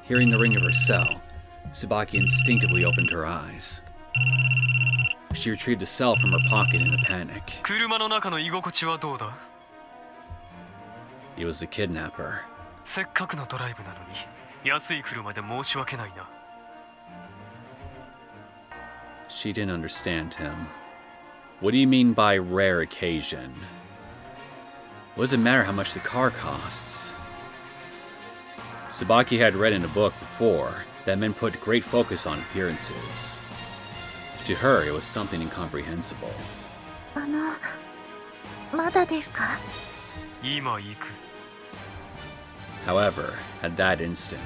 Hearing the ring of her cell, Tsubaki instinctively opened her eyes. She retrieved the cell from her pocket in a panic. 車の中の居心地はどうだ? It was the kidnapper. せっかくのドライブなのに安い車で申し訳ないな. She didn't understand him. What do you mean by rare occasion? What does it matter how much the car costs? Tsubaki had read in a book before that men put great focus on appearances. To her, it was something incomprehensible. まだですか? 今行く. However, at that instant,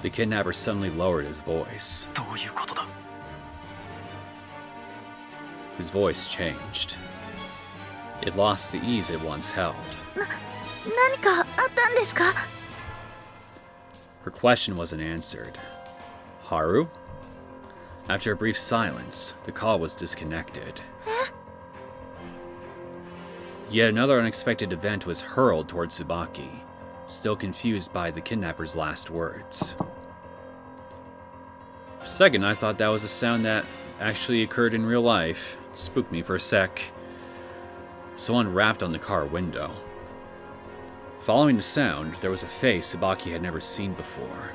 the kidnapper suddenly lowered his voice. どういうことだ? His voice changed. It lost the ease it once held. 何かあったんですか? Her question wasn't answered. Haru? After a brief silence, the call was disconnected. Yet another unexpected event was hurled toward Tsubaki, still confused by the kidnapper's last words. For a second, I thought that was a sound that actually occurred in real life. It spooked me for a sec. Someone rapped on the car window. Following the sound, there was a face Tsubaki had never seen before.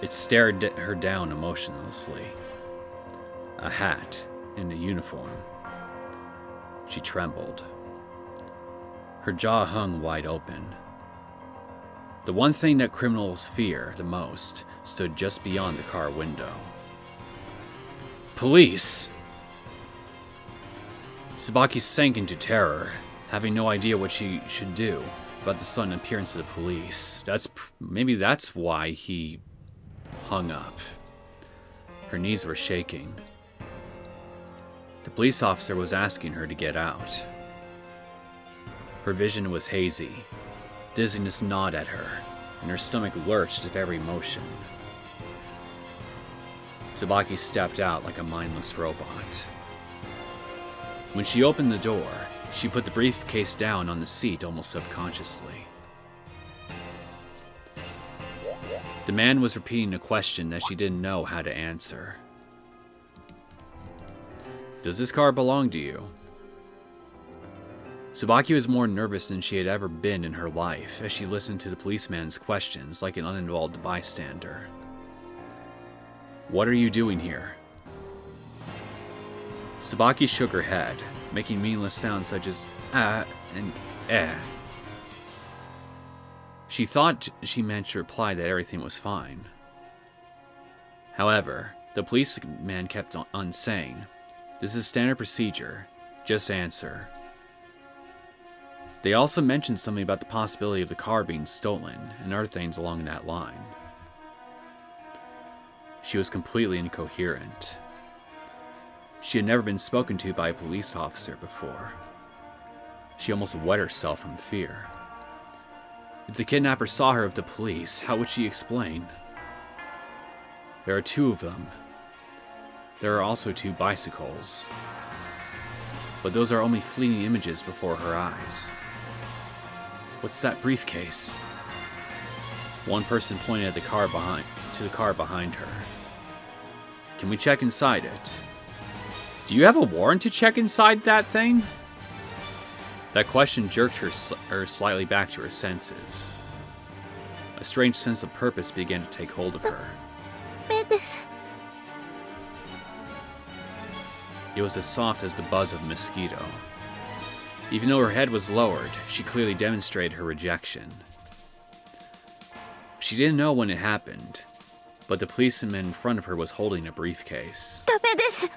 It stared her down emotionlessly. A hat and a uniform. She trembled. Her jaw hung wide open. The one thing that criminals fear the most stood just beyond the car window. Police! Tsubaki sank into terror, having no idea what she should do about the sudden appearance of the police. Maybe that's why he hung up. Her knees were shaking. The police officer was asking her to get out. Her vision was hazy. Dizziness gnawed at her, and her stomach lurched with every motion. Tsubaki stepped out like a mindless robot. When she opened the door, she put the briefcase down on the seat almost subconsciously. The man was repeating a question that she didn't know how to answer. Does this car belong to you? Tsubaki was more nervous than she had ever been in her life as she listened to the policeman's questions like an uninvolved bystander. What are you doing here? Tsubaki shook her head, making meaningless sounds such as ah and eh. She thought she meant to reply that everything was fine. However, the policeman kept on saying, "This is standard procedure. Just answer." They also mentioned something about the possibility of the car being stolen and other things along that line. She was completely incoherent. She had never been spoken to by a police officer before. She almost wet herself from fear. If the kidnapper saw her with the police, how would she explain? There are two of them. There are also two bicycles. But those are only fleeting images before her eyes. What's that briefcase? One person pointed at the car behind her. Can we check inside it? Do you have a warrant to check inside that thing? That question jerked her slightly back to her senses. A strange sense of purpose began to take hold of her. 目です。 It was as soft as the buzz of a mosquito. Even though her head was lowered, she clearly demonstrated her rejection. She didn't know when it happened, but the policeman in front of her was holding a briefcase. ダメです。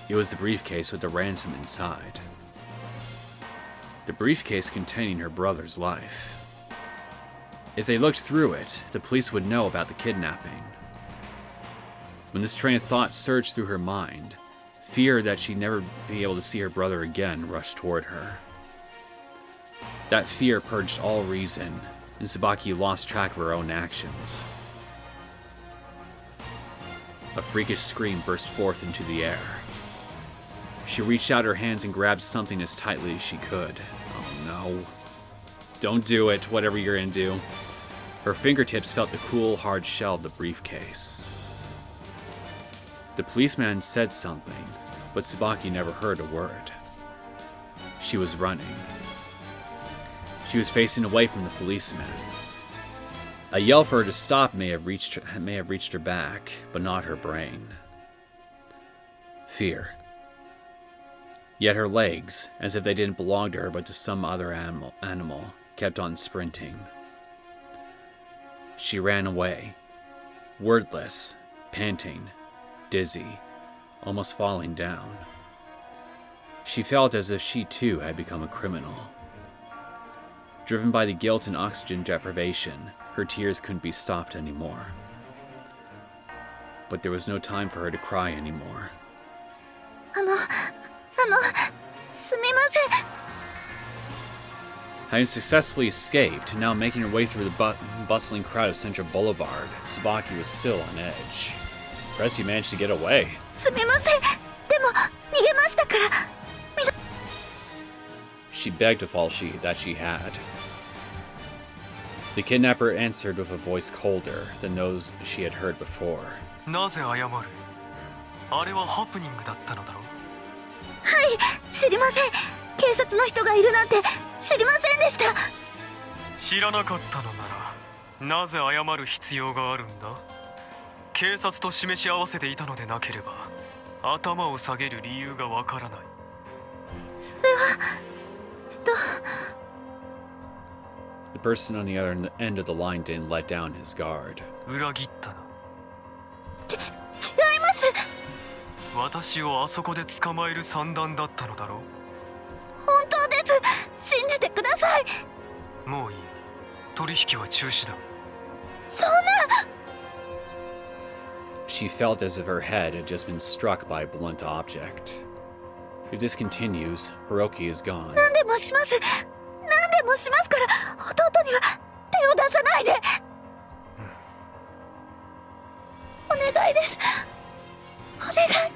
It was the briefcase with the ransom inside. The briefcase containing her brother's life. If they looked through it, the police would know about the kidnapping. When this train of thought surged through her mind, fear that she'd never be able to see her brother again rushed toward her. That fear purged all reason, and Tsubaki lost track of her own actions. A freakish scream burst forth into the air. She reached out her hands and grabbed something as tightly as she could. Oh no. Don't do it, whatever you're gonna do. Her fingertips felt the cool, hard shell of the briefcase. The policeman said something, but Tsubaki never heard a word. She was running. She was facing away from the policeman. A yell for her to stop may have reached her back, but not her brain. Fear. Yet her legs, as if they didn't belong to her but to some other animal, kept on sprinting. She ran away, wordless, panting, dizzy, almost falling down. She felt as if she too had become a criminal. Driven by the guilt and oxygen deprivation, her tears couldn't be stopped anymore. But there was no time for her to cry anymore. すみません。 Having successfully escaped, now making her way through the bustling crowd of Central Boulevard, Tsubaki was still on edge. Perhaps you managed to get away. すみません。でも逃げましたから。 She begged if all that she had. The kidnapper answered with a voice colder than those she had heard before. なぜ謝る？あれはハプニングだったのだろう。はい、知りません。警察の人がいるなんて知りませんでした。知らなかったのなら、なぜ謝る必要があるんだ？警察と示し合わせていたのでなければ、頭を下げる理由がわからない。それは、The person on the other end of the line didn't let down his guard. 裏切ったな。違います。私をあそこで捕まえる算段だったのだろう。本当です。信じてください。もういい。取引は中止だ。そんな。She felt as if her head had just been struck by a blunt object. If this continues, Hiroki is gone. 何でもします。何でもしますから弟には手を出さないで。お願いです。お願い。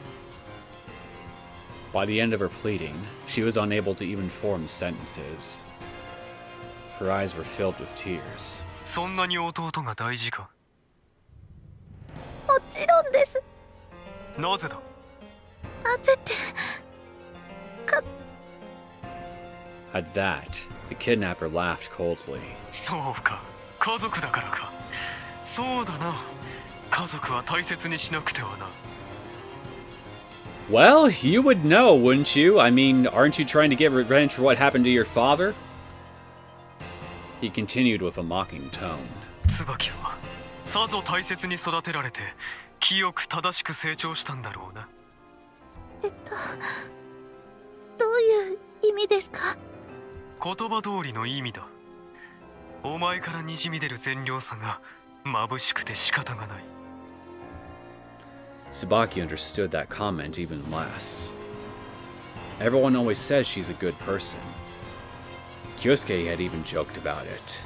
By the end of her pleading, she was unable to even form sentences. Her eyes were filled with tears. そんなに弟が大事か？もちろんです。なぜだ？焦って。At that, the kidnapper laughed coldly. そうか、家族だからか。そうだな。家族は大切にしなくてはな。Well, you would know, wouldn't you? I mean, aren't you trying to get revenge for what happened to your father? He continued with a mocking tone. 椿はさぞ大切に育てられて清く正しく成長したんだろうな。どういう意味ですか？言葉通りの意味だ。お前からにじみ出る善良さが眩しくて仕方がない。 Tsubaki understood that comment even less. Everyone always says she's a good person. Kyosuke had even joked about it.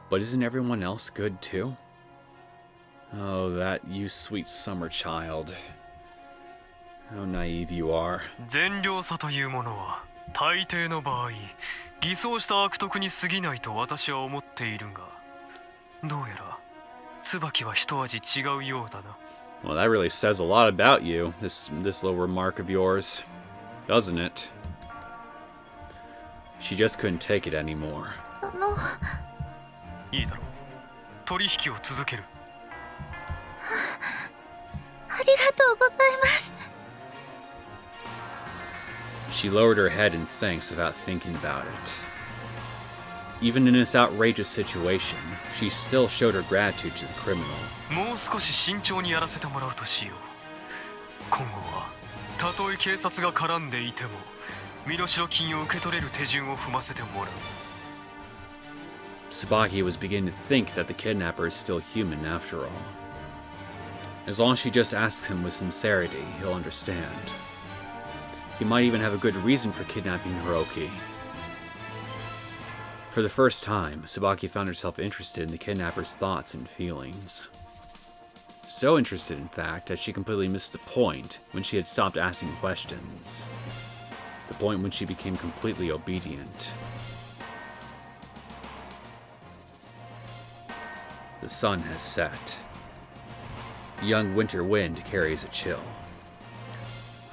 But isn't everyone else good too? Oh, that you sweet summer child. How naive you are. 善良さというものは大抵の場合偽装した悪徳に過ぎないと私は思っているが、どうやら椿は一味違うようだな。 Well, that really says a lot about you, this little remark of yours, doesn't it? She just couldn't take it anymore. いいだろう。取引を続ける。ありがとうございます。 She lowered her head in thanks without thinking about it. Even in this outrageous situation, she still showed her gratitude to the criminal. もう少し慎重にやらせてもらうとしよう。今後はたとえ警察が絡んでいても身代金を受け取れる手順を踏ませてもらう。 Tsubaki was beginning to think that the kidnapper is still human after all. As long as she just asks him with sincerity, he'll understand. He might even have a good reason for kidnapping Hiroki. For the first time, Tsubaki found herself interested in the kidnapper's thoughts and feelings. So interested, in fact, that she completely missed the point when she had stopped asking questions. The point when she became completely obedient. The sun has set. The young winter wind carries a chill.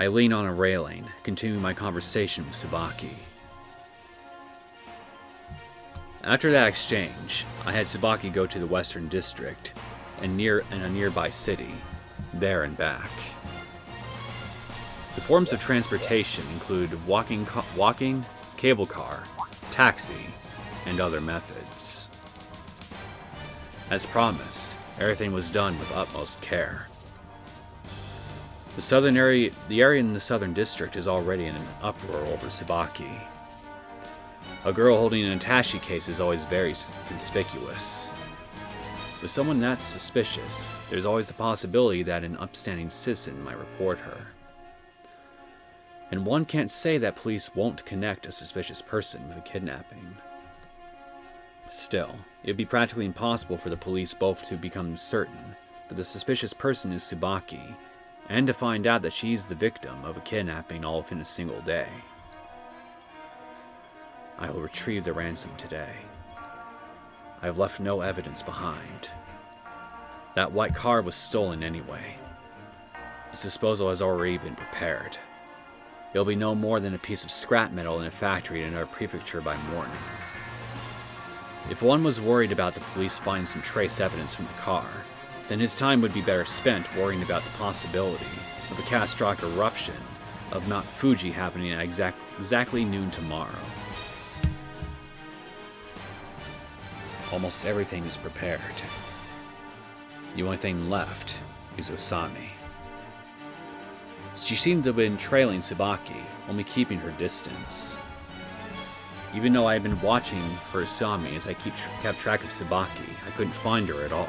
I lean on a railing, continuing my conversation with Tsubaki. After that exchange, I had Tsubaki go to the Western District and a nearby city, there and back. The forms of transportation include walking, cable car, taxi, and other methods. As promised, everything was done with utmost care. The area in the Southern District is already in an uproar over Tsubaki. A girl holding an attaché case is always very conspicuous. With someone that suspicious, there's always the possibility that an upstanding citizen might report her. And one can't say that police won't connect a suspicious person with a kidnapping. Still, it would be practically impossible for the police both to become certain that the suspicious person is Tsubaki, and to find out that she's the victim of a kidnapping all within a single day. I will retrieve the ransom today. I have left no evidence behind. That white car was stolen anyway. Its disposal has already been prepared. It'll be no more than a piece of scrap metal in a factory in our prefecture by morning. If one was worried about the police finding some trace evidence from the car, then his time would be better spent worrying about the possibility of a catastrophic eruption of Mount Fuji happening at exactly noon tomorrow. Almost everything is prepared. The only thing left is Osami. She seemed to have been trailing Tsubaki, only keeping her distance. Even though I had been watching for Osami as I kept track of Tsubaki, I couldn't find her at all.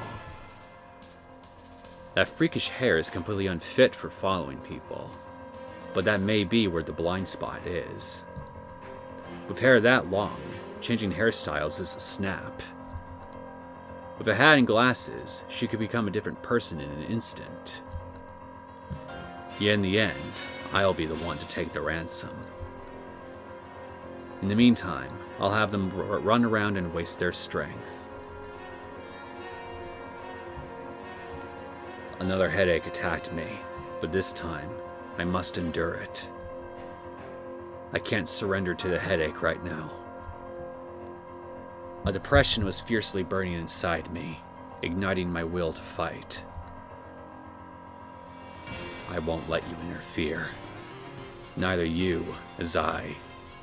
That freakish hair is completely unfit for following people, but that may be where the blind spot is. With hair that long, changing hairstyles is a snap. With a hat and glasses, she could become a different person in an instant. Yet in the end, I'll be the one to take the ransom. In the meantime, I'll have them run around and waste their strength. Another headache attacked me, but this time, I must endure it. I can't surrender to the headache right now. A depression was fiercely burning inside me, igniting my will to fight. I won't let you interfere. Neither you, Azai,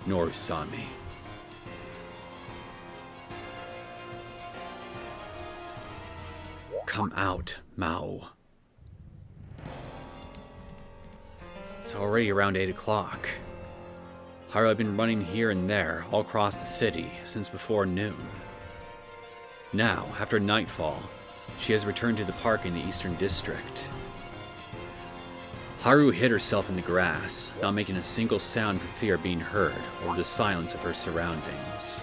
nor Usami. Come out, Mao. It's already around 8 o'clock. Haru had been running here and there all across the city since before noon. Now, after nightfall, she has returned to the park in the Eastern District. Haru hid herself in the grass, not making a single sound for fear of being heard over the silence of her surroundings.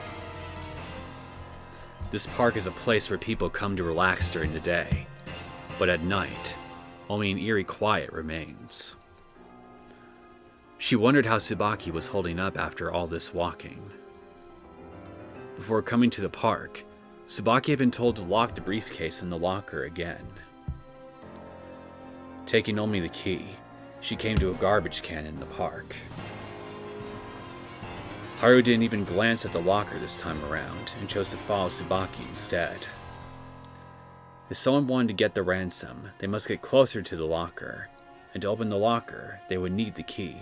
This park is a place where people come to relax during the day, but at night, only an eerie quiet remains. She wondered how Tsubaki was holding up after all this walking. Before coming to the park, Tsubaki had been told to lock the briefcase in the locker again. Taking only the key, she came to a garbage can in the park. Haru didn't even glance at the locker this time around and chose to follow Tsubaki instead. If someone wanted to get the ransom, they must get closer to the locker, and to open the locker, they would need the key.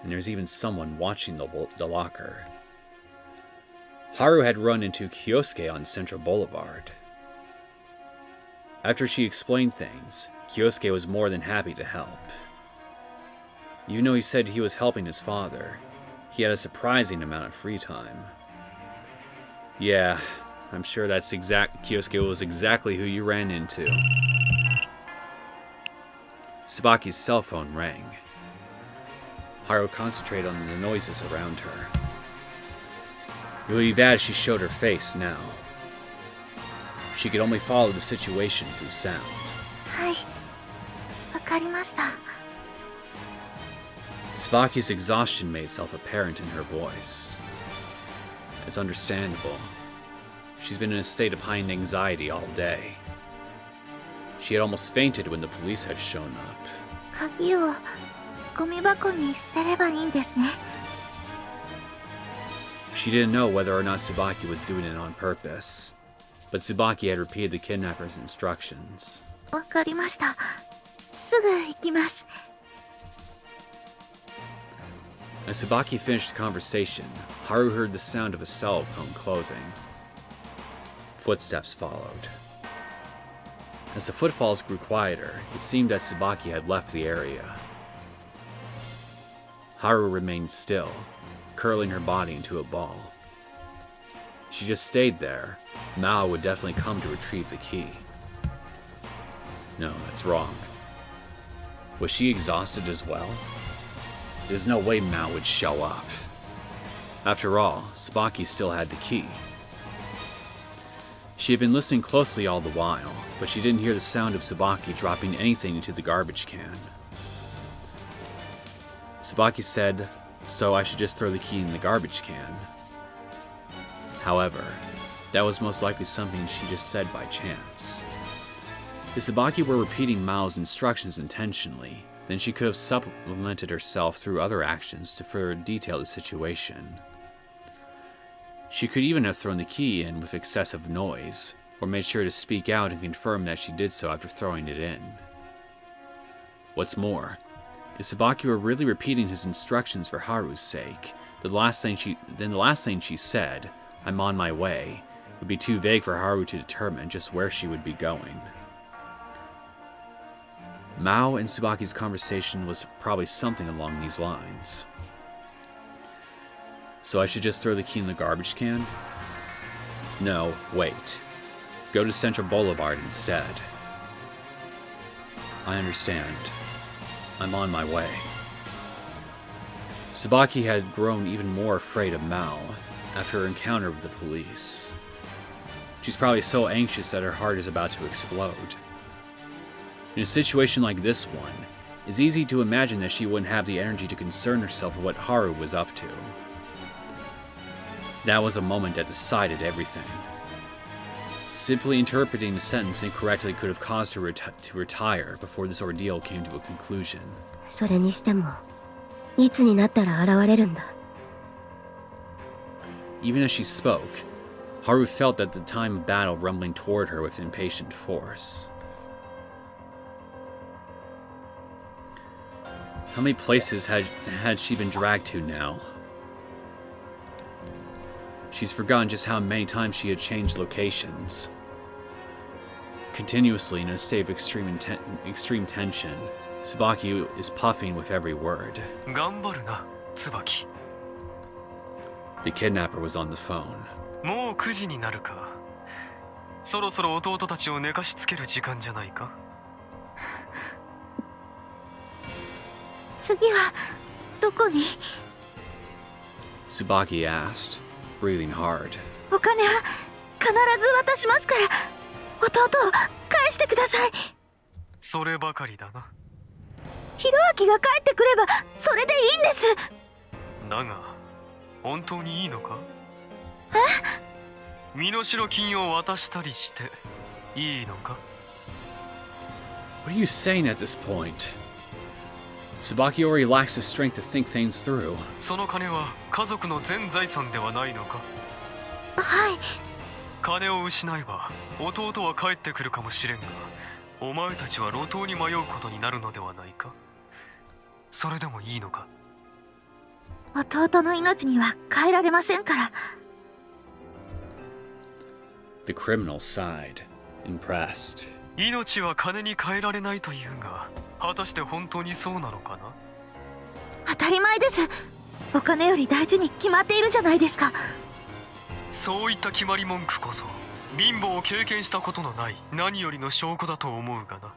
And there's even someone watching the locker. Haru had run into Kyosuke on Central Boulevard. After she explained things, Kyosuke was more than happy to help. Even though he said he was helping his father, he had a surprising amount of free time. Yeah, I'm sure Kyosuke was exactly who you ran into. Tsubaki's cell phone rang. Haru concentrated on the noises around her. It would be bad if she showed her face now. She could only follow the situation through sound. はい、わかりました。 Tsubaki's exhaustion made itself apparent in her voice. It's understandable. She's been in a state of heightened anxiety all day. She had almost fainted when the police had shown up. 鍵をゴミ箱に捨てればいいんですね。 She didn't know whether or not Tsubaki was doing it on purpose, but Tsubaki had repeated the kidnapper's instructions. わかりました。すぐ行きます。 As Tsubaki finished the conversation, Haru heard the sound of a cell phone closing. Footsteps followed. As the footfalls grew quieter, it seemed that Tsubaki had left the area. Haru remained still, curling her body into a ball. If she just stayed there, Mao would definitely come to retrieve the key. No, that's wrong. Was she exhausted as well? There's no way Mao would show up. After all, Tsubaki still had the key. She had been listening closely all the while, but she didn't hear the sound of Tsubaki dropping anything into the garbage can. Tsubaki said, so I should just throw the key in the garbage can. However, that was most likely something she just said by chance. If Tsubaki were repeating Mao's instructions intentionally, then she could have supplemented herself through other actions to further detail the situation. She could even have thrown the key in with excessive noise, or made sure to speak out and confirm that she did so after throwing it in. What's more, if Tsubaki were really repeating his instructions for Haru's sake, then the last thing she said, "I'm on my way," would be too vague for Haru to determine just where she would be going. Mao and Tsubaki's conversation was probably something along these lines. So I should just throw the key in the garbage can? No, wait. Go to Central Boulevard instead. I understand. I'm on my way. Tsubaki had grown even more afraid of Mao after her encounter with the police. She's probably so anxious that her heart is about to explode. In a situation like this one, it's easy to imagine that she wouldn't have the energy to concern herself with what Haru was up to. That was a moment that decided everything. Simply interpreting the sentence incorrectly could have caused her to retire before this ordeal came to a conclusion. それにしても、いつになったら現れるんだ。 Even as she spoke, Haru felt that the time of battle rumbling toward her with impatient force. How many places had she been dragged to now? She's forgotten just how many times she had changed locations. Continuously in a state of extreme tension, Tsubaki is puffing with every word. 頑張るな椿。 The kidnapper was on the phone. もう9時になるか。そろそろ弟たちを寝かしつける時間じゃないか。次はどこに？ Tsubaki asked, breathing hard. お金は必ず渡しますから、弟を返してください。そればかりだな。ひろあきが帰ってくればそれでいいんです。だが本当にいいのか？身代金を渡したりしていいのか？ What are you saying at this point? Tsubaki already lacks the strength to think things through. その金は家族の全財産ではないのか？はい。金を失えば弟は帰ってくるかもしれんが、お前たちは路頭に迷うことになるのではないか？それでもいいのか？弟の命には変えられませんから。The criminal sighed, impressed. 命は金に変えられないというが、果たして本当にそうなのかな？当たり前です。お金より大事に決まっているじゃないですか。そういった決まり文句こそ貧乏を経験したことのない何よりの証拠だと思うがな。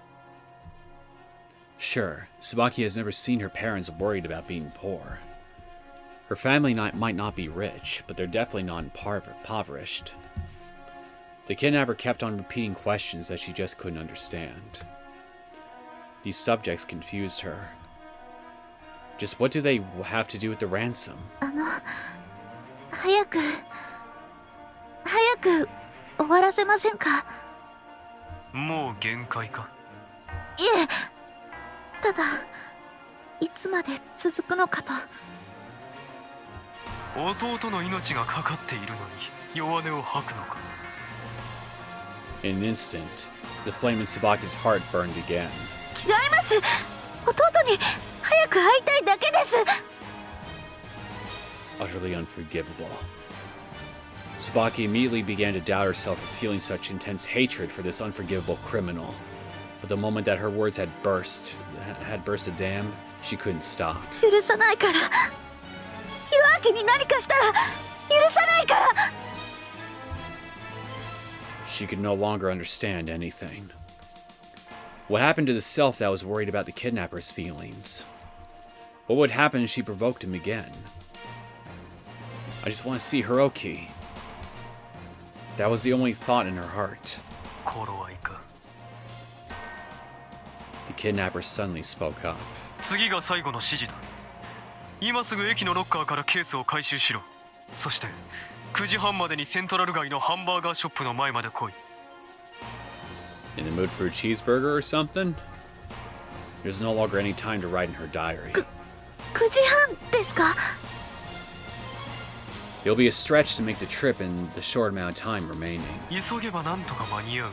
Sure, Tsubaki has never seen her parents worried about being poor. Her family might not be rich, but they're definitely not impoverished. The kidnapper kept on repeating questions that she just couldn't understand. These subjects confused her. Just what do they have to do with the ransom? 早く終わらせませんか？もう限界か？いえ、ただいつまで続くのかと。弟の命がかかっているのに弱音を吐くのか？ In an instant, the flame in Tsubaki's heart burned again. 違います。弟に早く会いたいだけです。 Utterly unforgivable. Tsubaki immediately began to doubt herself for feeling such intense hatred for this unforgivable criminal. But the moment that her words had burst a dam, she couldn't stop. 許さないから。ひろあきに何かしたら許さないから。 She could no longer understand anything. What happened to the self that was worried about the kidnapper's feelings? What would happen if she provoked him again? I just want to see Hiroki. That was the only thought in her heart. 頃合いか。 The kidnapper suddenly spoke up. 次が最後の指示だ。今すぐ駅のロッカーからケースを回収しろ。そして9時半までにセントラル街のハンバーガーショップの前まで来い。 In the mood for a cheeseburger or something? There's no longer any time to write in her diary. 9時半ですか？ It'll be a stretch to make the trip in the short amount of time remaining. 急げばなんとか間に合う。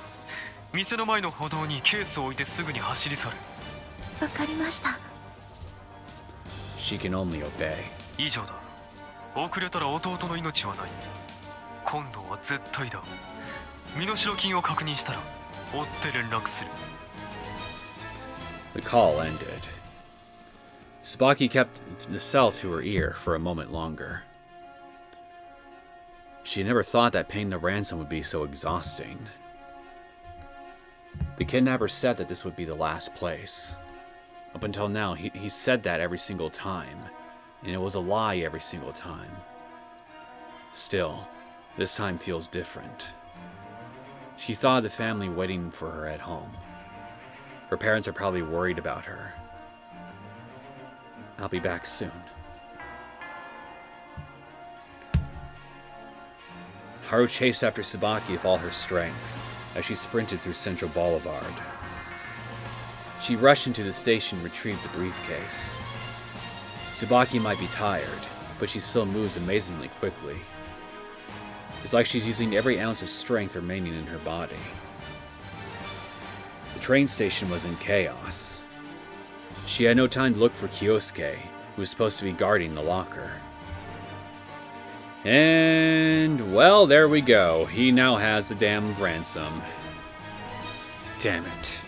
店の前の歩道にケースを置いてすぐに走り去る。わかりました。 She can only obey. 以上だ。遅れたら弟の命はない。今度は絶対だ。身代金を確認したら追って連絡する。 The call ended. Tsubaki kept the cell to her ear for a moment longer. She had never thought that paying the ransom would be so exhausting. The kidnapper said that this would be the last place. Up until now, he said that every single time, and it was a lie every single time. Still, this time feels different. She thought of the family waiting for her at home. Her parents are probably worried about her. I'll be back soon. Haru chased after Tsubaki with all her strength as she sprinted through Central Boulevard. She rushed into the station and retrieved the briefcase. Tsubaki might be tired, but she still moves amazingly quickly. It's like she's using every ounce of strength remaining in her body. The train station was in chaos. She had no time to look for Kyosuke, who was supposed to be guarding the locker. And, well, there we go. He now has the damn ransom. Damn it.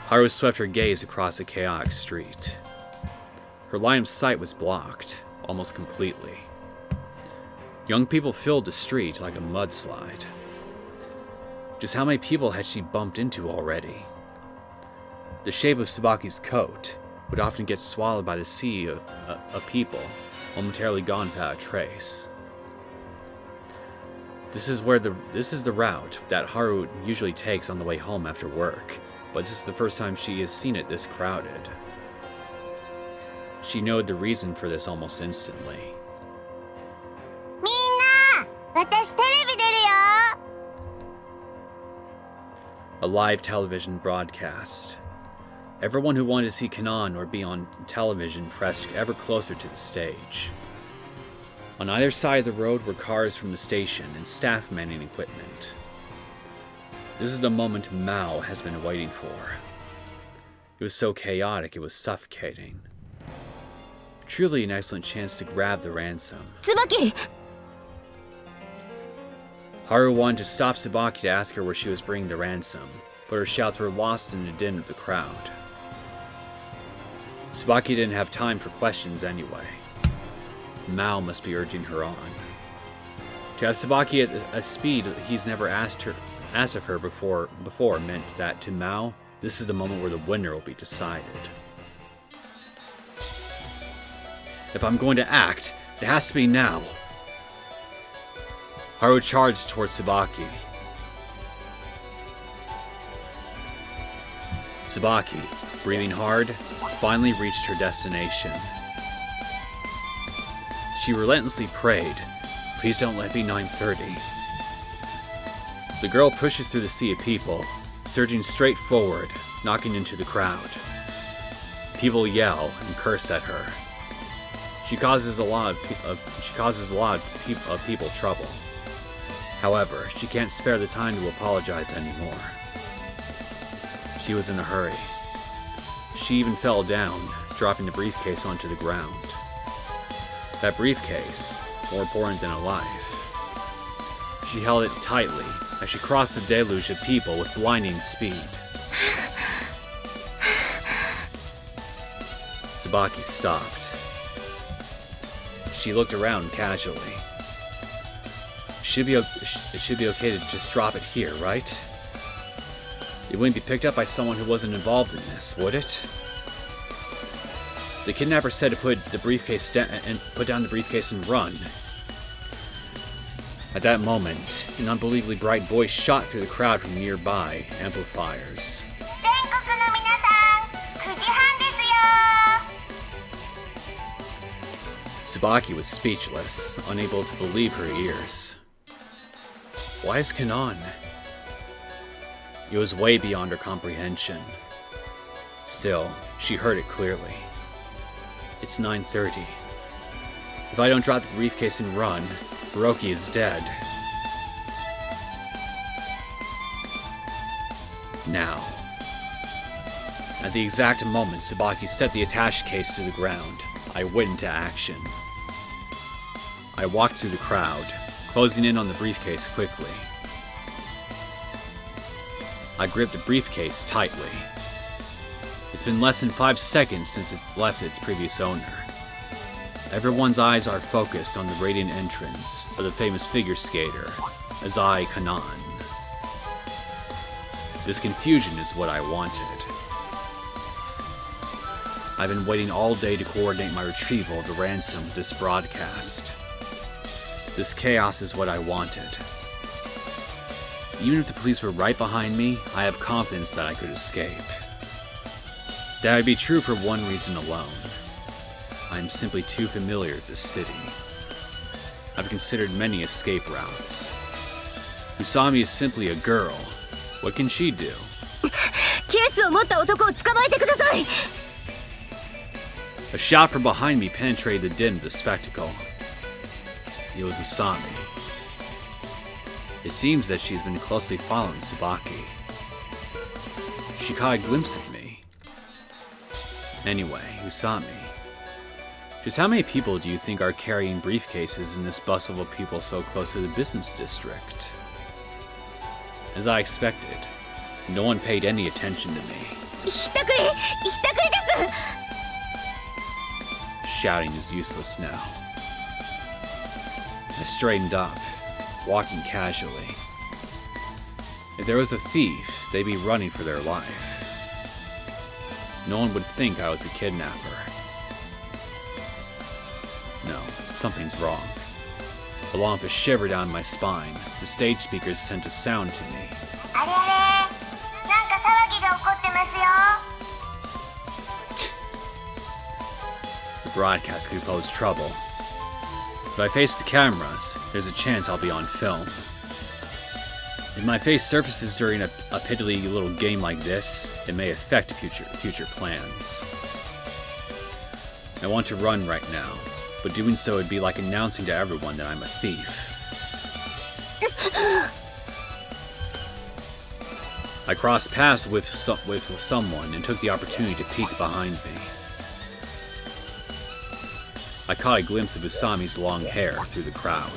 Haru swept her gaze across the chaotic street. Her line of sight was blocked, almost completely. Young people filled the street like a mudslide. Just how many people had she bumped into already? The shape of Tsubaki's coat would often get swallowed by the sea of people, momentarily gone without a trace. This is the route that Haru usually takes on the way home after work, but this is the first time she has seen it this crowded. She knew the reason for this almost instantly. みんな、私テレビ出るよ。 A live television broadcast. Everyone who wanted to see Kanon or be on television pressed ever closer to the stage. On either side of the road were cars from the station and staff manning equipment. This is the moment Mao has been waiting for. It was so chaotic it was suffocating. Truly an excellent chance to grab the ransom. Tsubaki! Haru wanted to stop Tsubaki to ask her where she was bringing the ransom, but her shouts were lost in the din of the crowd. Tsubaki didn't have time for questions anyway. Mao must be urging her on. To have Tsubaki at a speed he's never asked of her before meant that to Mao, this is the moment where the winner will be decided. If I'm going to act, it has to be now. Haru charged towards Tsubaki. Tsubaki, breathing hard, finally reached her destination. She relentlessly prayed, "Please don't let it be 9:30. The girl pushes through the sea of people, surging straight forward, knocking into the crowd. People yell and curse at her. She causes a lot of people trouble. However, she can't spare the time to apologize anymore. She was in a hurry. She even fell down, dropping the briefcase onto the ground. That briefcase, more important than a life. She held it tightly as she crossed the deluge of people with blinding speed. Tsubaki stopped. She looked around casually. It should be okay to just drop it here, right? It wouldn't be picked up by someone who wasn't involved in this, would it? The kidnapper said to put down the briefcase and run. At that moment, an unbelievably bright voice shot through the crowd from nearby amplifiers. 全国の皆さん、9時半ですよ。 Tsubaki was speechless, unable to believe her ears. Why is Kanon? It was way beyond her comprehension. Still, she heard it clearly. It's 9:30. If I don't drop the briefcase and run, Hiroki is dead. Now. At the exact moment Tsubaki set the attached case to the ground, I went into action. I walked through the crowd, closing in on the briefcase quickly. I gripped the briefcase tightly. It's been less than 5 seconds since it left its previous owner. Everyone's eyes are focused on the radiant entrance of the famous figure skater, Azai Kanan. This confusion is what I wanted. I've been waiting all day to coordinate my retrieval of the ransom with this broadcast. This chaos is what I wanted. Even if the police were right behind me, I have confidence that I could escape. That would be true for one reason alone. I am simply too familiar with this city. I've considered many escape routes. Usami is simply a girl. What can she do? ケースを持った男を捕まえてください。 A shout from behind me penetrated the din of the spectacle. It was Usami. It seems that she's been closely following Tsubaki. She caught a glimpse of me. Anyway, Usami. Just how many people do you think are carrying briefcases in this bustle of people so close to the business district? As I expected, no one paid any attention to me. ひったくりです。shouting is useless now. I straightened up, walking casually. If there was a thief, they'd be running for their life. No one would think I was a kidnapper. No, something's wrong. Along with a shiver down my spine, the stage speakers sent a sound to me. あれあれ、なんか騒ぎが起こってますよ。 The broadcast could pose trouble. If I face the cameras, there's a chance I'll be on film. If my face surfaces during a piddly little game like this, it may affect future plans. I want to run right now, but doing so would be like announcing to everyone that I'm a thief. I crossed paths with someone and took the opportunity to peek behind me. I caught a glimpse of Usami's long hair through the crowd.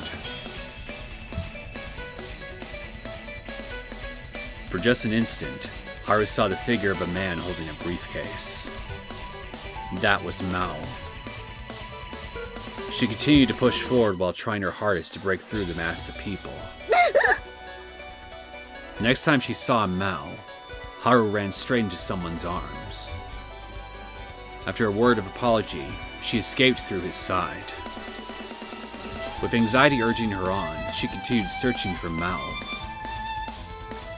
For just an instant, Haru saw the figure of a man holding a briefcase. That was Mao. She continued to push forward while trying her hardest to break through the mass of people. Next time she saw Mao, Haru ran straight into someone's arms. After a word of apology, she escaped through his side. With anxiety urging her on, she continued searching for Mao.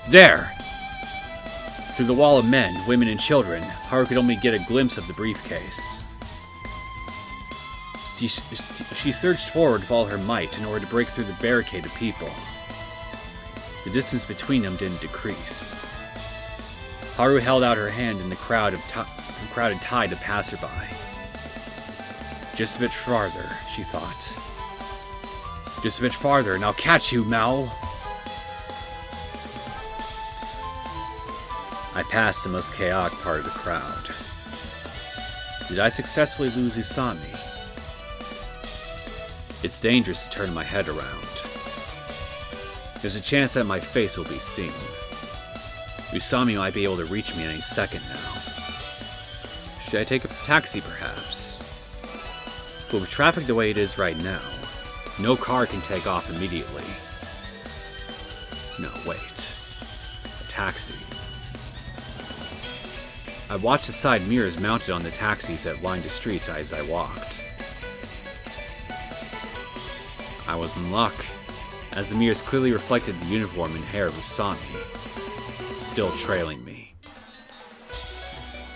There! Through the wall of men, women, and children, Haru could only get a glimpse of the briefcase. She surged forward with all her might in order to break through the barricade of people. The distance between them didn't decrease. Haru held out her hand in the crowded tide of passerby. Just a bit farther, she thought. Just a bit farther, and I'll catch you, Mao! I passed the most chaotic part of the crowd. Did I successfully lose Usami? It's dangerous to turn my head around. There's a chance that my face will be seen. Usami might be able to reach me any second now. Should I take a taxi, perhaps? But with traffic the way it is right now, no car can take off immediately. No, wait. A taxi. I watched the side mirrors mounted on the taxis that lined the streets as I walked. I was in luck, as the mirrors clearly reflected the uniform and hair of Usami, still trailing me.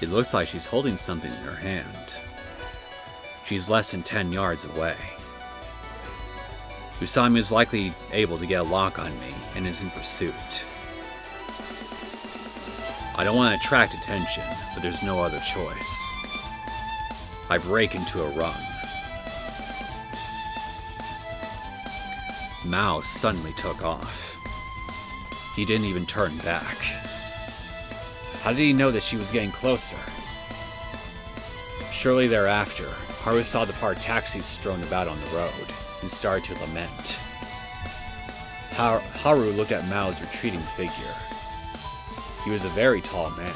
It looks like she's holding something in her hand. She's less than 10 yards away. Usami is likely able to get a lock on me and is in pursuit. I don't want to attract attention, but there's no other choice. I break into a run. Mao suddenly took off. He didn't even turn back. How did he know that she was getting closer? Shortly thereafter, Haru saw the parked taxis strewn about on the road and started to lament. Haru looked at Mao's retreating figure. He was a very tall man.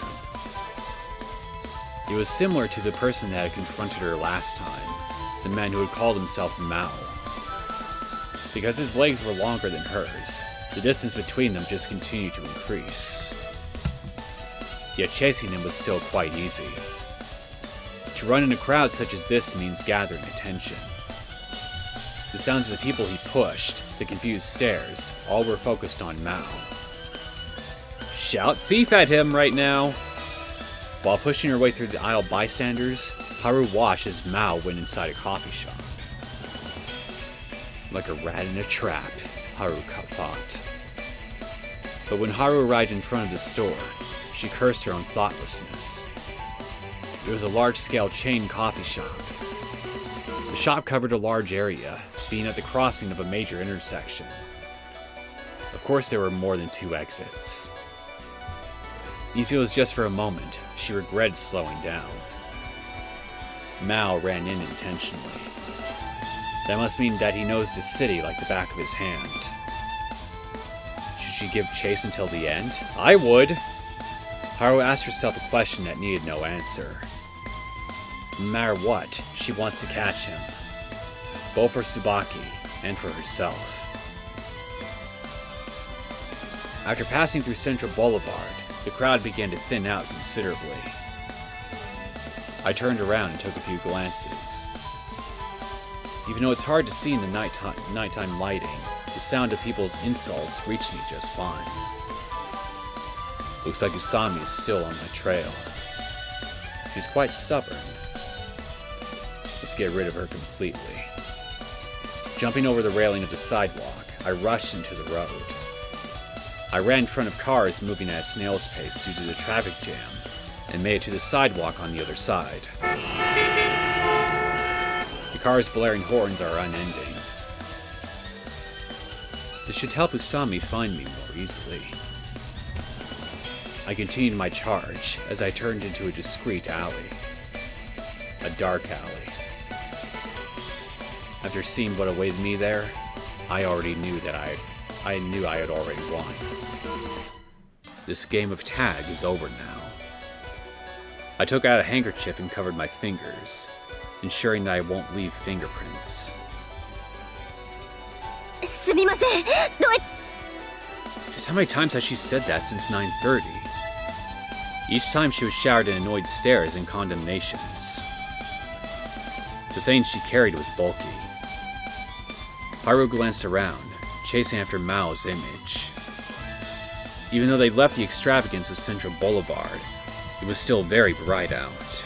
He was similar to the person that had confronted her last time, the man who had called himself Mao. Because his legs were longer than hers, the distance between them just continued to increase. Yet chasing him was still quite easy. To run in a crowd such as this means gathering attention. The sounds of the people he pushed, the confused stares, all were focused on Mao. Shout thief at him right now! While pushing her way through the aisle bystanders, Haru watched as Mao went inside a coffee shop. Like a rat in a trap, Haru thought. But when Haru arrived in front of the store, she cursed her own thoughtlessness. It was a large-scale chain coffee shop. The shop covered a large area, being at the crossing of a major intersection. Of course, there were more than 2 exits. If it was just for a moment, she regretted slowing down. Mao ran in intentionally. That must mean that he knows the city like the back of his hand. Should she give chase until the end? I would! Haru asked herself a question that needed no answer. No matter what, she wants to catch him. Both for Tsubaki and for herself. After passing through Central Boulevard, the crowd began to thin out considerably. I turned around and took a few glances. Even though it's hard to see in the nighttime lighting, the sound of people's insults reached me just fine. Looks like Usami is still on my trail. She's quite stubborn. Let's get rid of her completely. Jumping over the railing of the sidewalk, I rushed into the road. I ran in front of cars moving at a snail's pace due to the traffic jam, and made it to the sidewalk on the other side. The cars' blaring horns are unending. This should help Usami find me more easily. I continued my charge as I turned into a discreet alley. A dark alley. After seeing what awaited me there, I already knew that I had already won. This game of tag is over now. I took out a handkerchief and covered my fingers, ensuring that I won't leave fingerprints. すみません。Just how many times has she said that since 9:30? Each time she was showered in annoyed stares and condemnations. The thing she carried was bulky. Haru glanced around, chasing after Mao's image. Even though they left the extravagance of Central Boulevard, it was still very bright out.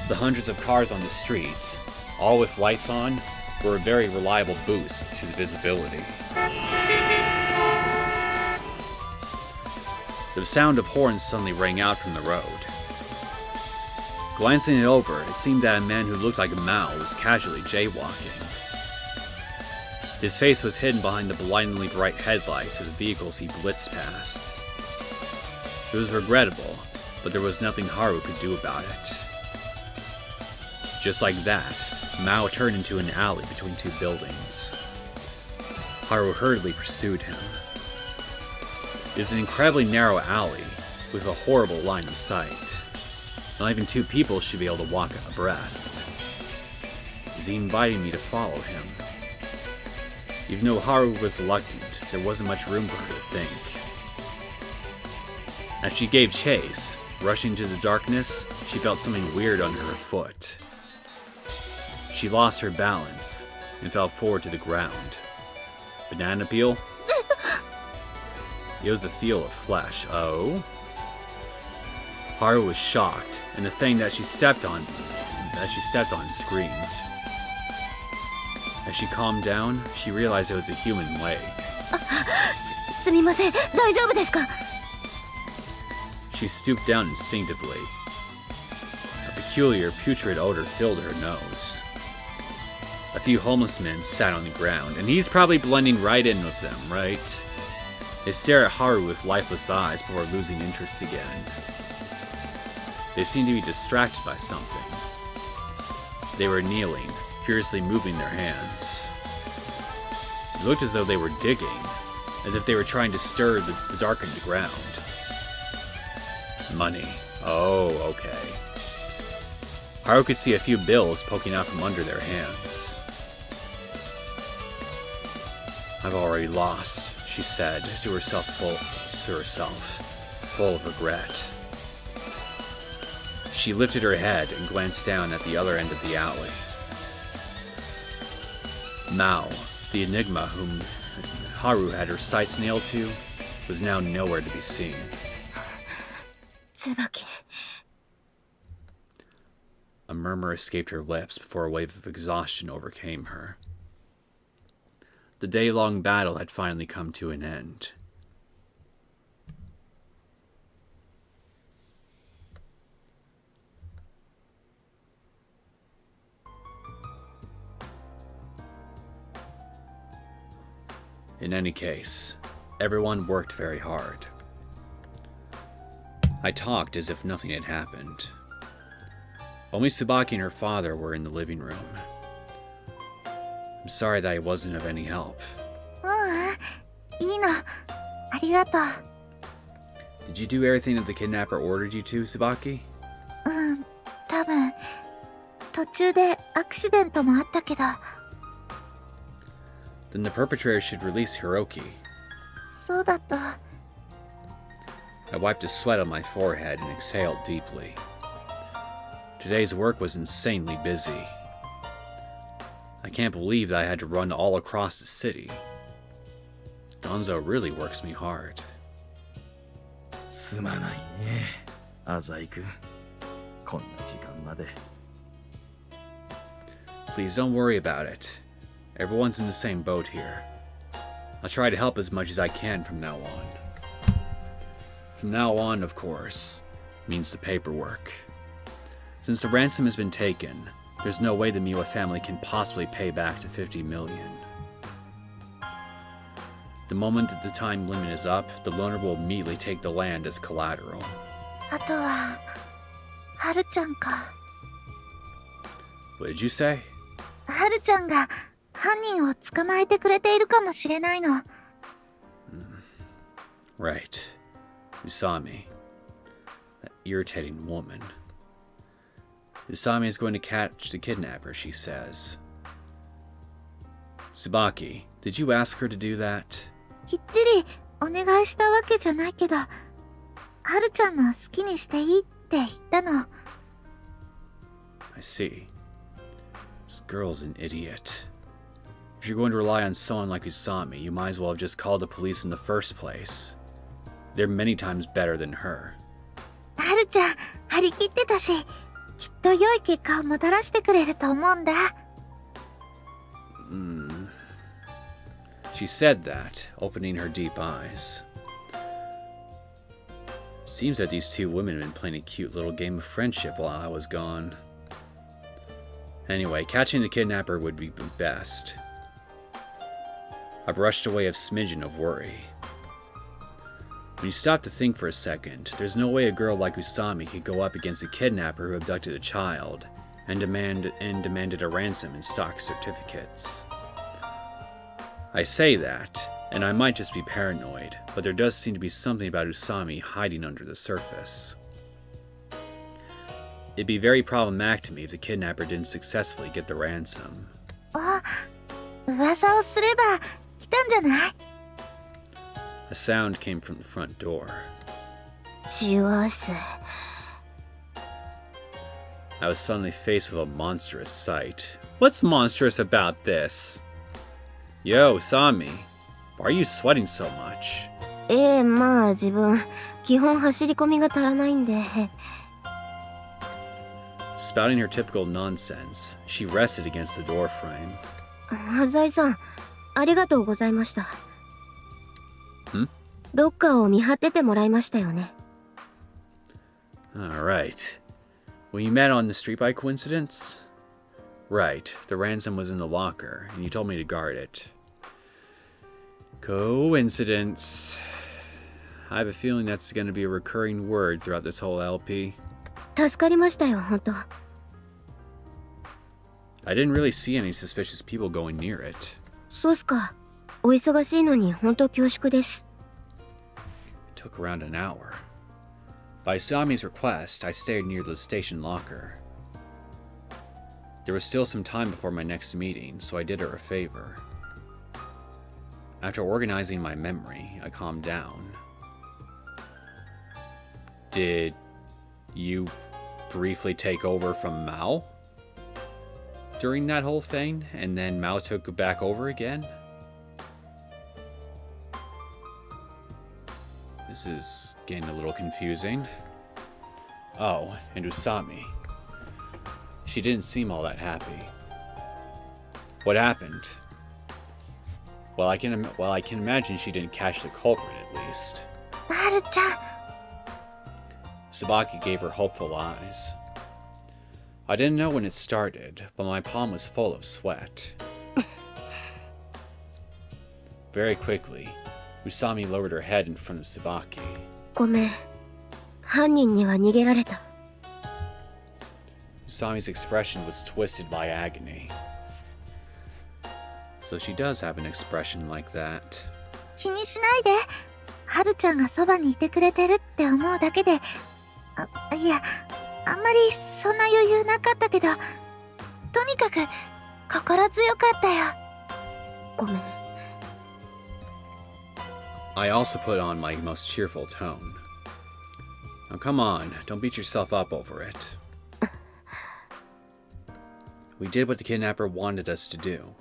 The hundreds of cars on the streets, all with lights on, were a very reliable boost to the visibility. The sound of horns suddenly rang out from the road. Glancing it over, it seemed that a man who looked like a Mao was casually jaywalking. His face was hidden behind the blindingly bright headlights of the vehicles he blitzed past. It was regrettable, but there was nothing Haru could do about it. Just like that, Mao turned into an alley between two buildings. Haru hurriedly pursued him. It is an incredibly narrow alley, with a horrible line of sight. Not even two people should be able to walk abreast. Is he inviting me to follow him? Even though Haru was reluctant, there wasn't much room for her to think. As she gave chase, rushing into the darkness, she felt something weird under her foot. She lost her balance and fell forward to the ground. Banana peel? It was a feel of flesh. Oh? Haru was shocked, and the thing that she stepped on screamed. As she calmed down, she realized it was a human leg. すみません。大丈夫ですか？ She stooped down instinctively. A peculiar, putrid odor filled her nose. A few homeless men sat on the ground, and he's probably blending right in with them, right? They stare at Haru with lifeless eyes before losing interest again. They seemed to be distracted by something. They were kneeling, furiously moving their hands. It looked as though they were digging, as if they were trying to stir the darkened ground. Money. Oh, okay. Haru could see a few bills poking out from under their hands. I've already lost, she said to herself, full of regret. She lifted her head and glanced down at the other end of the alley. Mao, the enigma whom Haru had her sights nailed to, was now nowhere to be seen. 椿。 A murmur escaped her lips before a wave of exhaustion overcame her. The day-long battle had finally come to an end. In any case, everyone worked very hard. I talked as if nothing had happened. Only Tsubaki and her father were in the living room. I'm sorry that I wasn't of any help. いいの。ありがとう。Did you do everything that the kidnapper ordered you to, Tsubaki? うん、多分。途中でアクシデントもあったけど。Then the perpetrator should release Hiroki. そうだと。I wiped a sweat on my forehead and exhaled deeply. Today's work was insanely busy. I can't believe that I had to run all across the city. Gonzo really works me hard. すまないね、浅井君。こんな時間まで。Please don't worry about it. Everyone's in the same boat here. I'll try to help as much as I can from now on. From now on, of course, means the paperwork. Since the ransom has been taken, there's no way the Miwa family can possibly pay back the 50 million. The moment that the time limit is up, the loaner will immediately take the land as collateral. あとは、はるちゃんか。What did you say? はるちゃんが犯人を捕まえてくれているかもしれないの。Right. Usami. That irritating woman. Usami is going to catch the kidnapper, she says. Tsubaki, did you ask her to do that? きっちりお願いしたわけじゃないけど、はるちゃんの好きにしていいって言ったの。I see. This girl's an idiot. If you're going to rely on someone like Usami, you might as well have just called the police in the first place. They're many times better than her. はるちゃん、張り切ってたし、きっと良い結果をもたらしてくれると思うんだ。She said that, opening her deep eyes. Seems that these two women have been playing a cute little game of friendship while I was gone. Anyway, catching the kidnapper would be best. I brushed away a smidgen of worry. When you stop to think for a second, there's no way a girl like Usami could go up against a kidnapper who abducted a child and demanded a ransom and stock certificates. I say that, and I might just be paranoid, but there does seem to be something about Usami hiding under the surface. It'd be very problematic to me if the kidnapper didn't successfully get the ransom. あ、噂をすれば来たんじゃない？ A sound came from the front door. じわす。I was suddenly faced with a monstrous sight. What's monstrous about this? Yo, Usami, why are you sweating so much? まあ自分、基本走り込みが足らないんで。Spouting her typical nonsense, she rested against the door frame. 浅井さん、ありがとうございました。ん？ロッカーを見張っててもらいましたよね。Alright. Well, you met on the street by coincidence? Right, the ransom was in the locker, and you told me to guard it. Coincidence. I have a feeling that's going to be a recurring word throughout this whole LP. 助かりましたよ、本当。I didn't really see any suspicious people going near it. そうっすか。お忙しいのに本当恐縮です。It took around an hour. By Usami's request, I stayed near the station locker. There was still some time before my next meeting, so I did her a favor. After organizing my memory, I calmed down. Did you briefly take over from Mao during that whole thing, and then Mao took it back over again? This is getting a little confusing. Oh, and Usami. She didn't seem all that happy. What happened? Well, I can imagine she didn't catch the culprit at least. はるちゃん。 Tsubaki gave her hopeful eyes. I didn't know when it started, but my palm was full of sweat. Very quickly, Usami lowered her head in front of Tsubaki. ごめん。犯人には逃げられた。Usami's expression was twisted by agony. So she does have an expression like that. 気にしないで。はるちゃんがそばにいてくれてるって思うだけで、いや、あんまりそんな余裕なかったけど、とにかく心強かったよ。ごめん。I also put on my most cheerful tone. Now come on, don't beat yourself up over it. We did what the kidnapper wanted us to do.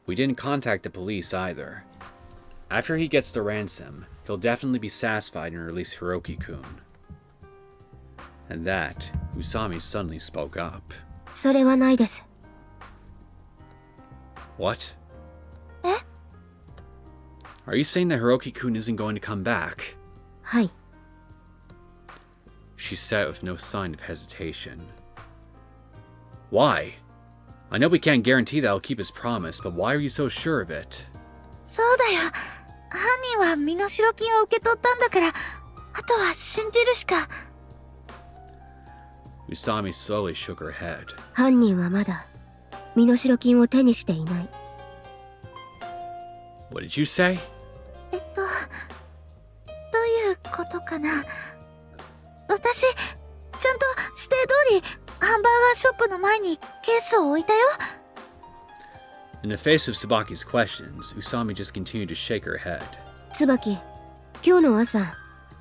We didn't contact the police either. After he gets the ransom, he'll definitely be satisfied and release Hiroki-kun. And that, Usami suddenly spoke up. それはないです。What? え？ Are you saying that Hiroki-kun isn't going to come back? はい。She said with no sign of hesitation. Why? I know we can't guarantee that he'll keep his promise, but why are you so sure of it? そうだよ。犯人は身代金を受け取ったんだから、あとは信じるしか。Usami slowly shook her head. 犯人はまだ身代金を手にしていない。What did you say? どういうことかな。私、ちゃんと指定通りハンバーガーショップの前にケースを置いたよ。In the face of Tsubaki's questions, Usami just continued to shake her head. 椿、今日の朝、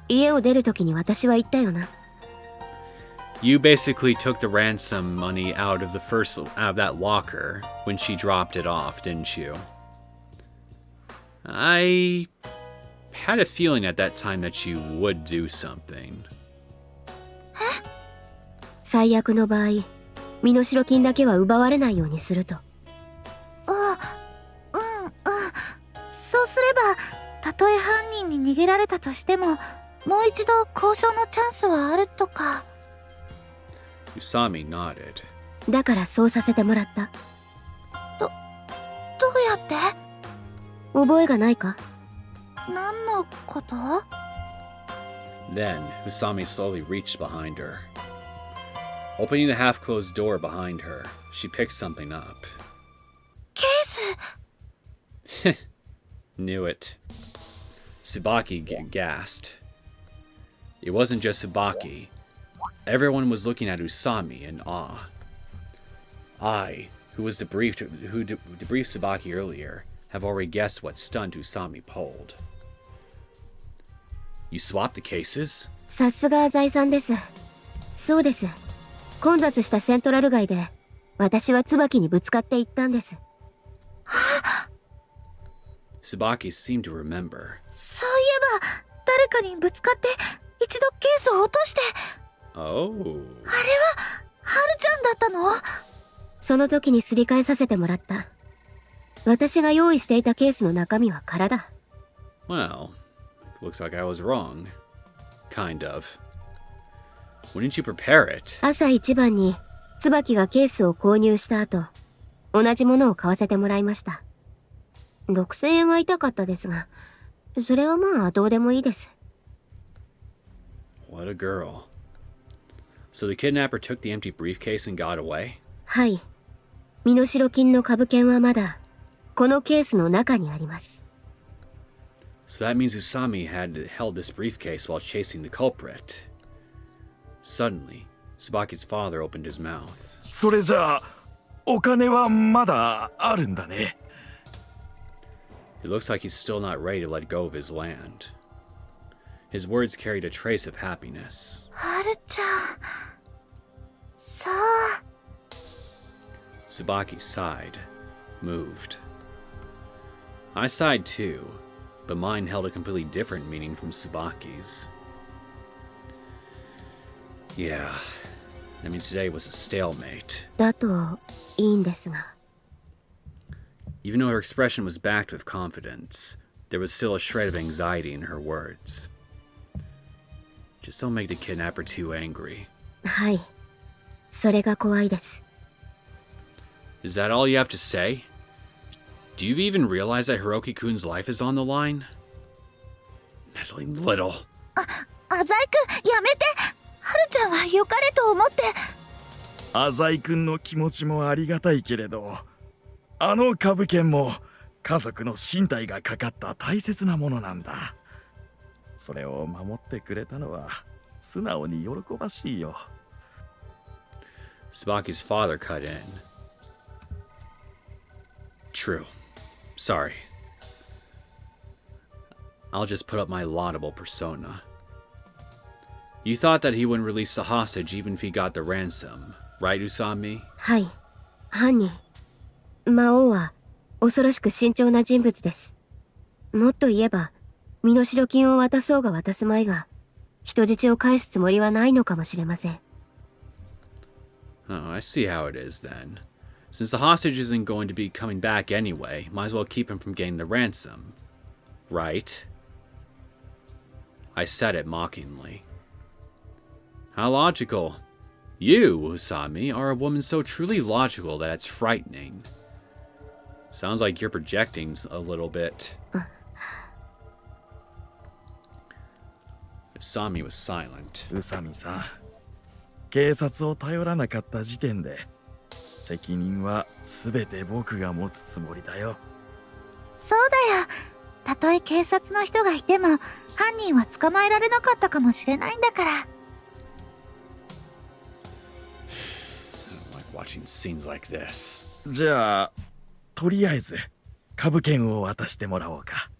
家を出るときに私は言ったよな。You basically took the ransom money out of that locker when she dropped it off, didn't you? I had a feeling at that time that you would do something. 最悪の場合、身代金だけは奪われないようにすると。そうすれば、たとえ犯人に逃げられたとしても、もう一度交渉のチャンスはあるとか。Usami nodded. だからそうさせてもらった。どうやって？覚えがないか？何のこと？ Then, Usami slowly reached behind her. Opening the half-closed door behind her, she picked something up. ケース。Knew it. Tsubaki gasped. It wasn't just Tsubaki. Everyone was looking at Usami in awe. I, who debriefed Tsubaki earlier, have already guessed what stunt Usami pulled. You swapped the cases? さすが財産です。そうです。混雑したセントラル街で、私は椿にぶつかっていったんです。Tsubaki seemed to remember. そういえば、誰かにぶつかって、一度ケースを落として。Oh. あれは、ハルちゃんだったの？その時にすり替えさせてもらった。私が用意していたケースの中身は空だ。Well, looks like I was wrong. Kind of. Wouldn't you prepare it? 朝一番に椿がケースを購入した後、同じものを買わせてもらいました。6000円は痛かったですが、それはまあどうでもいいです。What a girl. So the kidnapper took the empty briefcase and got away? はい。身代金の株券はまだこのケースの中にあります。So that means Usami had held this briefcase while chasing the culprit. Suddenly, Tsubaki's father opened his mouth. それじゃあ、お金はまだあるんだね。It looks like he's still not ready to let go of his land. His words carried a trace of happiness. ハルちゃん。そう。Tsubaki sighed, moved. I sighed too, but mine held a completely different meaning from Tsubaki's. Yeah, that means today was a stalemate. だといいんですが。Even though her expression was backed with confidence, there was still a shred of anxiety in her words. Just don't make the kidnapper too angry. はい。それが怖いです。Is that all you have to say? Do you even realize that Hiroki-kun's life is on the line? Meddling little. 浅井くん、やめて。ハルちゃんは良かれと思って。浅井くんの気持ちもありがたいけれど、あの株券も家族の身体がかかった大切なものなんだ。それを守ってくれたのは素直に喜ばしいよ。Tsubaki's father cut in. True. Sorry. I'll just put up my laudable persona. You thought that he wouldn't release the hostage even if he got the ransom, right, Usami? はい。犯人。魔王は恐ろしく慎重な人物です。もっと言えば、身代金を渡そうが渡すまいが、人質を返すつもりはないのかもしれません。Oh, I see how it is then. Since the hostage isn't going to be coming back anyway, might as well keep him from getting the ransom. Right? I said it mockingly. How logical. You, Usami, are a woman so truly logical that it's frightening. Sounds like you're projecting a little bit. Usami was silent. 宇佐美さん、警察を頼らなかった時点で責任は全て僕が持つつもりだよ。そうだよ。たとえ警察の人がいても、犯人は捕まえられなかったかもしれないんだから。I don't like watching scenes like this. じゃあ、とりあえず株券を渡してもらおうか。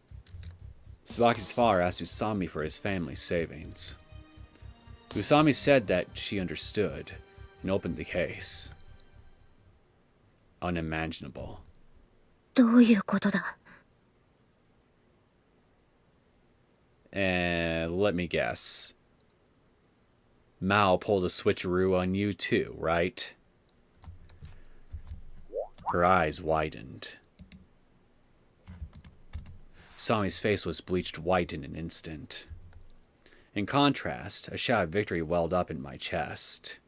Tsubaki's father asked Usami for his family's savings. Usami said that she understood and opened the case. Unimaginable. どういうことだ? And let me guess. Mao pulled a switcheroo on you too, right? Her eyes widened. Usami's face was bleached white in an instant. In contrast, a shout of victory welled up in my chest.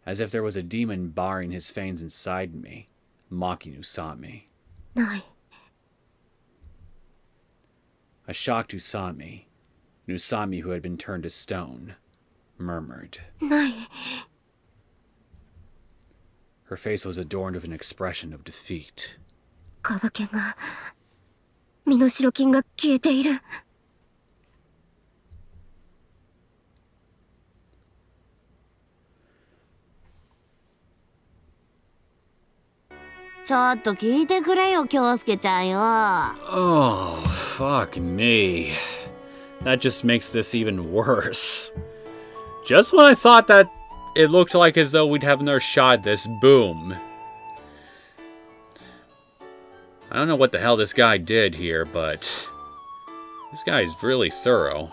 As if there was a demon barring his fangs inside me, mocking Usami. ない。A shocked Usami, an Usami who had been turned to stone, murmured. ない。Her face was adorned with an expression of defeat. 株券が、身代金が消えている。ちょっと聞いてくれよ、京介ちゃんよ。Oh, fuck me. That just makes this even worse. Just when I thought that it looked like as though we'd have another shot at this, boom. I don't know what the hell this guy did here, but this guy's really thorough.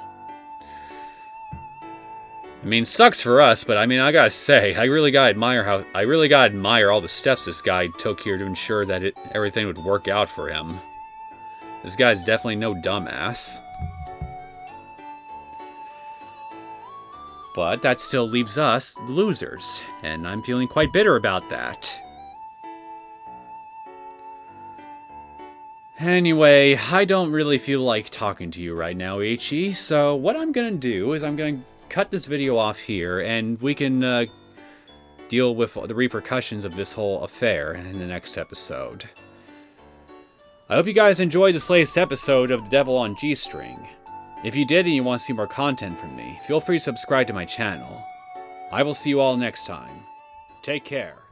I mean, sucks for us, but I mean, I gotta say, I really gotta admire all the steps this guy took here to ensure that everything would work out for him. This guy's definitely no dumbass. But that still leaves us, the losers, and I'm feeling quite bitter about that. Anyway, I don't really feel like talking to you right now, Ichi, so what I'm gonna do is I'm gonna cut this video off here, and we can deal with the repercussions of this whole affair in the next episode. I hope you guys enjoyed this latest episode of The Devil on G-String. If you did and you want to see more content from me, feel free to subscribe to my channel. I will see you all next time. Take care.